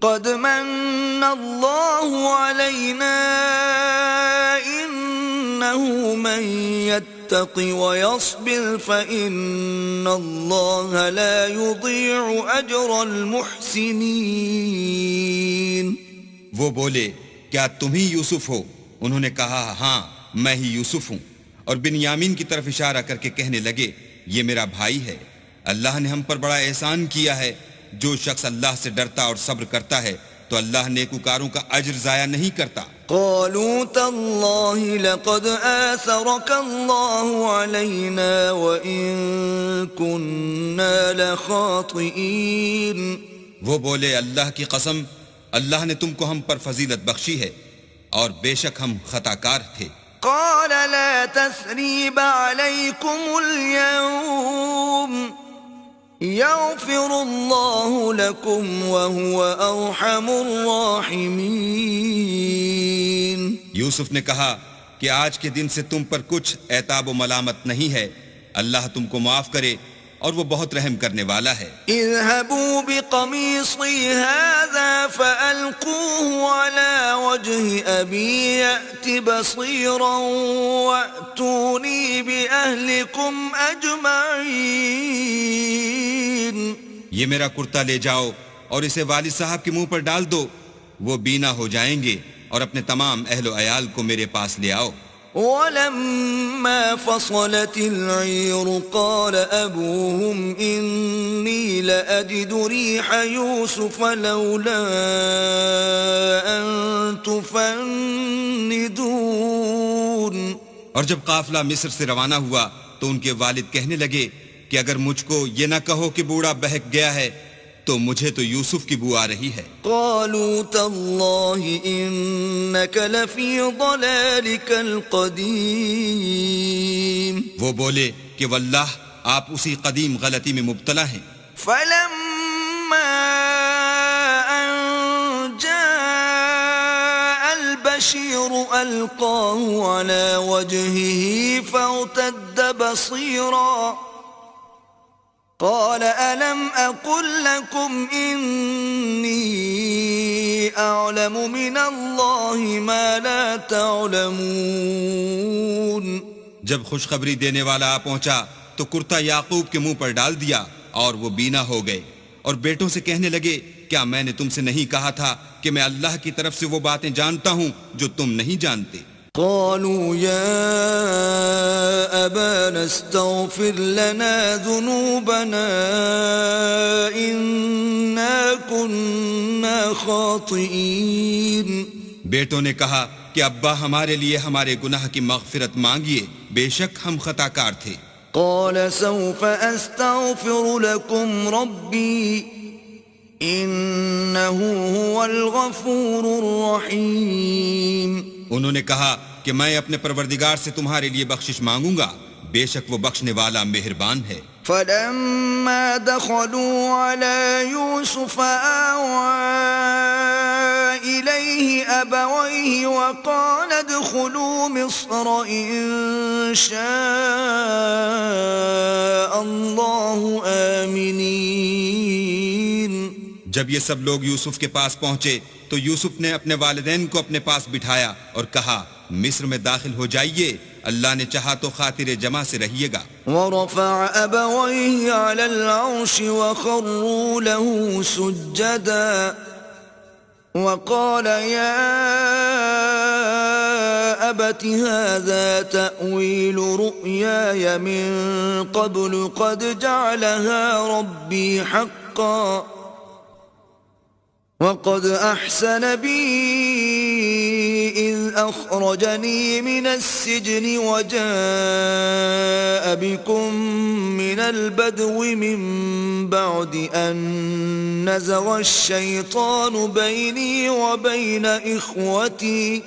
قد من الله علينا إنه من يتق ويصبر فإن الله لا يضيع أجر المحسنين. وہ بولے کیا تم ہی یوسف ہو؟ انہوں نے کہا ہاں میں ہی یوسف ہوں، اور بنیامین کی طرف اشارہ کر کے کہنے لگے یہ میرا بھائی ہے، اللہ نے ہم پر بڑا احسان کیا ہے. جو شخص اللہ سے ڈرتا اور صبر کرتا ہے تو اللہ نیکوکاروں کا اجر ضائع نہیں کرتا. قالوا تالله لقد آثرك الله علينا وإن كنا لخاطئين. وہ بولے اللہ کی قسم اللہ نے تم کو ہم پر فضیلت بخشی ہے اور بے شک ہم خطا کار تھے. قال لا تثريب عليكم اليوم يغفر الله لكم وهو أرحم الراحمين. یوسف نے کہا کہ آج کے دن سے تم پر کچھ عتاب و ملامت نہیں ہے، اللہ تم کو معاف کرے اور وہ بہت رحم کرنے والا ہے. اذهبوا بقميصي هذا فألقوه على وجه أبي يأت بصيرا وأتوني بأهلكم أجمعين. یہ میرا کرتا لے جاؤ اور اسے والد صاحب کے منہ پر ڈال دو، وہ بینا ہو جائیں گے، اور اپنے تمام اہل و عیال کو میرے پاس لے آؤ. ولما فصلت العير قال أبوهم إني لأجد ريح يوسف لولا أن تفندون. اور جب قافلہ مصر سے روانہ ہوا تو ان کے والد کہنے لگے کہ اگر مجھ کو یہ نہ کہو کہ بوڑھا بہک گیا ہے تو مجھے تو یوسف کی بو آ رہی ہے. قالوا تالله إنك لفي ضلالك القديم. وہ بولے کہ واللہ آپ اسی قدیم غلطی میں مبتلا ہیں. فلما أن جاء البشير ألقاه على وجهه فارتد بصيرا قال ألم أقل لكم إني أعلم من الله ما لا تعلمون. جب خوشخبری دینے والا آ پہنچا تو کرتا یعقوب کے منہ پر ڈال دیا اور وہ بینا ہو گئے، اور بیٹوں سے کہنے لگے کیا میں نے تم سے نہیں کہا تھا کہ میں اللہ کی طرف سے وہ باتیں جانتا ہوں جو تم نہیں جانتے. قالوا يا أبانا استغفر لنا ذنوبنا إنا كنا خاطئين. بیٹوں نے کہا کہ ابا ہمارے لیے ہمارے گناہ کی مغفرت مانگیے، بے شک ہم خطا کار تھے. قال سوف أستغفر لكم ربي إنه هو الغفور الرحيم. انہوں نے کہا کہ میں اپنے پروردگار سے تمہارے لیے بخشش مانگوں گا، بے شک وہ بخشنے والا مہربان ہے. فلما دخلوا على يوسف آوى إليه أبويه وقال ادخلوا مصر إن شاء الله آمنين. جب یہ سب لوگ یوسف کے پاس پہنچے تو یوسف نے اپنے والدین کو اپنے پاس بٹھایا اور کہا مصر میں داخل ہو جائیے، اللہ نے چاہا تو خاطر جمع سے رہیے گا. ورفع أبويه على العرش وخروا له سجدا وقال يا أبت هذا تأويل رؤياي من قبل قد جعلها ربي حقا وقد أحسن بي إذ أخرجني من السجن وجاء بكم من البدو من بعد أن نزغ الشيطان بيني وبين إخوتي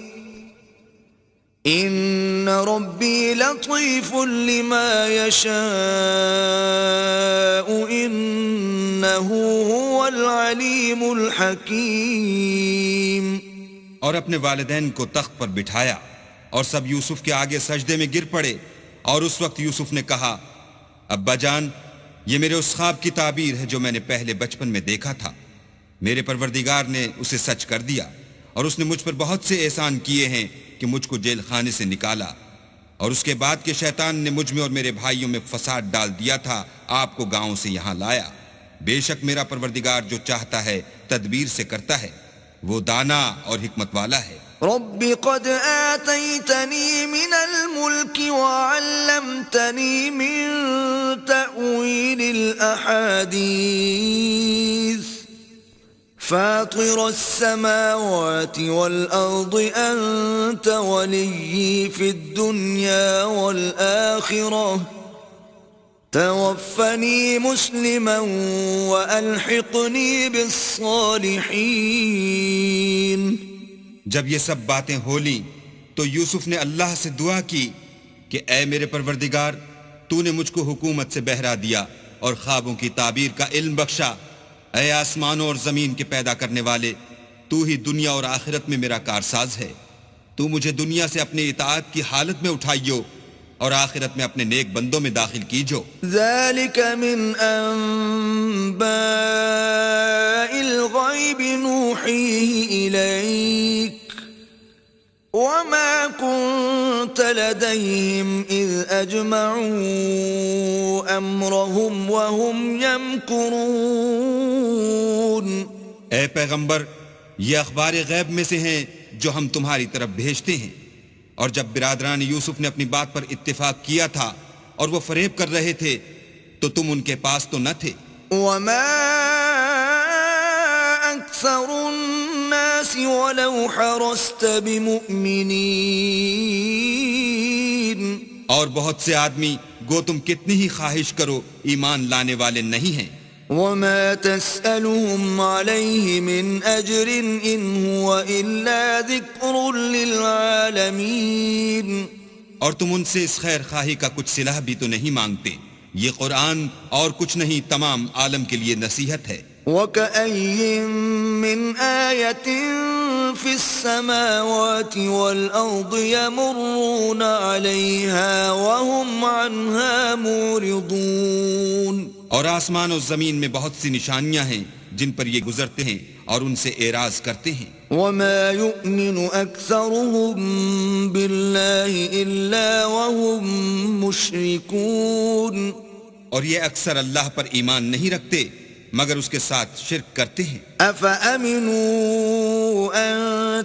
إن ربي لطيف لما يشاء إنه هو العليم الحكيم. اور اپنے والدین کو تخت پر بٹھایا اور سب یوسف کے آگے سجدے میں گر پڑے، اور اس وقت یوسف نے کہا ابا جان یہ میرے اس خواب کی تعبیر ہے جو میں نے پہلے بچپن میں دیکھا تھا. میرے پروردگار نے اسے سچ کر دیا اور اس نے مجھ پر بہت سے احسان کیے ہیں کہ مجھ کو جیل خانے سے نکالا، اور اس کے بعد کہ شیطان نے مجھ میں اور میرے بھائیوں میں فساد ڈال دیا تھا آپ کو گاؤں سے یہاں لایا. بے شک میرا پروردگار جو چاہتا ہے تدبیر سے کرتا ہے، وہ دانا اور حکمت والا ہے. رب قد آتيتني من الملك وعلمتني من تأويل الأحاديث فاطر السماوات والأرض أنت ولي في الدنيا والآخرة توفني مسلما وألحقني بالصالحين. جب یہ سب باتیں ہو لیں تو یوسف نے اللہ سے دعا کی کہ اے میرے پروردگار، تو نے مجھ کو حکومت سے بہرا دیا اور خوابوں کی تعبیر کا علم بخشا. اے آسمانوں اور زمین کے پیدا کرنے والے، تو ہی دنیا اور آخرت میں میرا کارساز ہے. تو مجھے دنیا سے اپنی اطاعت کی حالت میں اٹھائیو اور آخرت میں اپنے نیک بندوں میں داخل کیجو. ذلك من أنباء الغيب نوحيه إليك وما كنت لديهم إذ أجمعوا أمرهم وهم يمكرون. اے پیغمبر، یہ اخبار غیب میں سے ہیں جو ہم تمہاری طرف بھیجتے ہیں. اور جب برادران یوسف نے اپنی بات پر اتفاق کیا تھا اور وہ فریب کر رہے تھے تو تم ان کے پاس تو نہ تھے. وما أكثر الناس ولو حرصت بمؤمنين. اور بہت سے آدمی گو تم کتنی ہی خواہش کرو ایمان لانے والے نہیں ہیں. وما تسألهم عليه من أجر إن هو إلا ذكر للعالمين. اور تم ان سے اس خیر خواہی کا کچھ صلہ بھی تو نہیں مانگتے. یہ قرآن اور کچھ نہیں، تمام عالم کے لیے نصیحت ہے. وَكَأَيٍّ مِّنْ آيَةٍ فِي السَّمَاوَاتِ وَالْأَرْضِ يَمُرُّونَ عَلَيْهَا وَهُمْ عَنْهَا مُعْرِضُونَ. اور آسمان و زمین میں بہت سی نشانیاں ہیں جن پر یہ گزرتے ہیں اور ان سے اعراض کرتے ہیں. وَمَا يُؤْمِنُ أَكْثَرُهُم بِاللَّهِ إِلَّا وَهُم مُشْرِكُونَ. اور یہ اکثر اللہ پر ایمان نہیں رکھتے مگر اس کے ساتھ شرک کرتے ہیں. أَفَأَمِنُوا أَن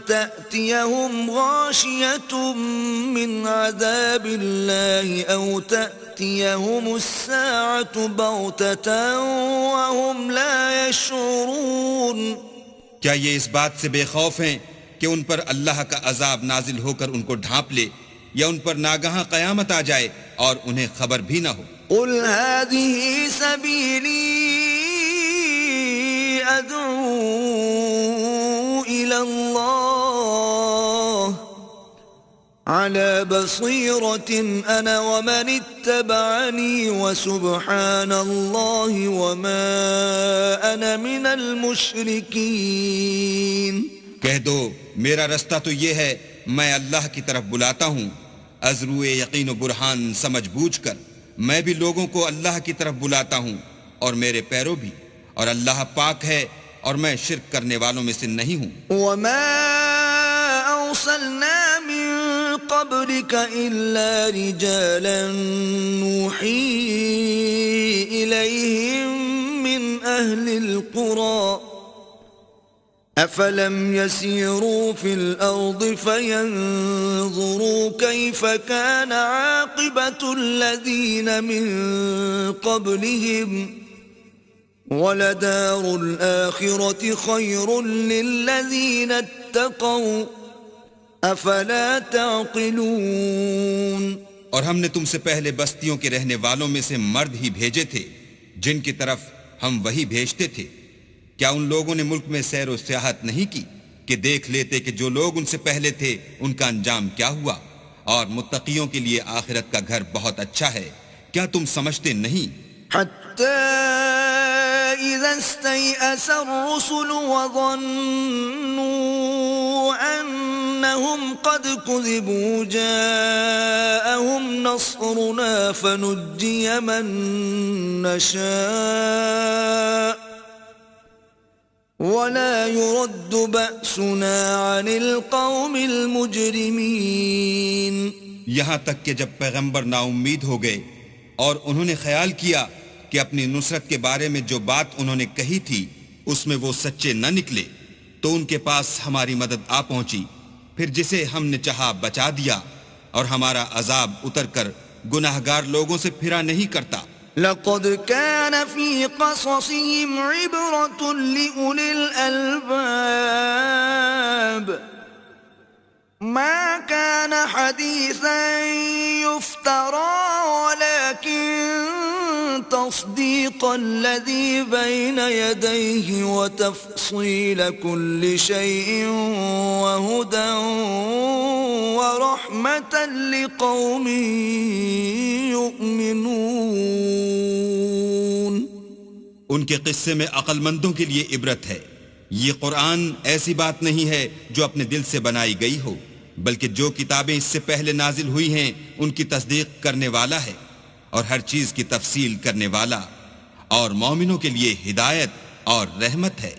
تَأْتِيَهُمْ غَاشِيَةٌ مِّنْ عَذَابِ اللَّهِ أَوْ تَأْتِيَهُمُ السَّاعَةُ بَغْتَةً وَهُمْ لَا يَشْعُرُونَ. کیا یہ اس بات سے بے خوف ہیں کہ ان پر اللہ کا عذاب نازل ہو کر ان کو ڈھانپ لے یا ان پر ناگہاں قیامت آ جائے اور انہیں خبر بھی نہ ہو؟ قُلْ هَذِهِ سَبِيلِي أَدْعُو إِلَى اللَّهِ عَلَى بَصِيرَةٍ أَنَا وَمَنِ اتَّبَعَنِي وَسُبْحَانَ اللَّهِ وَمَا أَنَا مِنَ الْمُشْرِكِينَ. کہہ دو میرا رستہ تو یہ ہے، میں اللہ کی طرف بلاتا ہوں از روئے یقین و برہان سمجھ بوجھ کر. میں بھی لوگوں کو اللہ کی طرف بلاتا ہوں اور میرے پیرو بھی، اور اللہ پاک ہے اور میں شرک کرنے والوں میں سے نہیں ہوں. وَمَا أَرْسَلْنَا مِن قَبْلِكَ إِلَّا رِجَالًا نُوحِي إِلَيْهِم مِّنْ أَهْلِ الْقُرَى أَفَلَمْ يَسِيرُوا فِي الْأَرْضِ فَيَنظُرُوا كَيْفَ كَانَ عَاقِبَةُ الَّذِينَ مِن قَبْلِهِمْ وَلَدَارُ الْآخِرَةِ خَيْرٌ لِّلَّذِينَ اتَّقَوْا أَفَلَا تَعْقِلُونَ. اور ہم نے تم سے پہلے بستیوں کے رہنے والوں میں سے مرد ہی بھیجے تھے جن کی طرف ہم وہی بھیجتے تھے. کیا ان لوگوں نے ملک میں سیر و سیاحت نہیں کی کہ دیکھ لیتے کہ جو لوگ ان سے پہلے تھے ان کا انجام کیا ہوا؟ اور متقیوں کے لیے آخرت کا گھر بہت اچھا ہے. کیا تم سمجھتے نہیں؟ حتى إذا استيأس الرسل وظنوا أنهم قد كذبوا جاءهم نصرنا فنجي من نشاء ولا يرد بأسنا عن القوم المجرمين. یہاں تک کہ جب پیغمبر نا امید ہو گئے اور انہوں نے خیال کیا کہ اپنی نصرت کے بارے میں جو بات انہوں نے کہی تھی اس میں وہ سچے نہ نکلے تو ان کے پاس ہماری مدد آ پہنچی، پھر جسے ہم نے چاہا بچا دیا، اور ہمارا عذاب اتر کر گناہگار لوگوں سے پھرا نہیں کرتا. لقد كان في قصصهم عبرة لأولي الألباب ما كان حديثا يفترى ولكن تصديق الذي بين يديه وتفصيل كل شيء وهدى ورحمة لقوم يؤمنون. ان کے قصے میں عقل مندوں کے لیے عبرت ہے. یہ قرآن ایسی بات نہیں ہے جو اپنے دل سے بنائی گئی ہو، بلکہ جو کتابیں اس سے پہلے نازل ہوئی ہیں ان کی تصدیق کرنے والا ہے اور ہر چیز کی تفصیل کرنے والا، اور مومنوں کے لیے ہدایت اور رحمت ہے.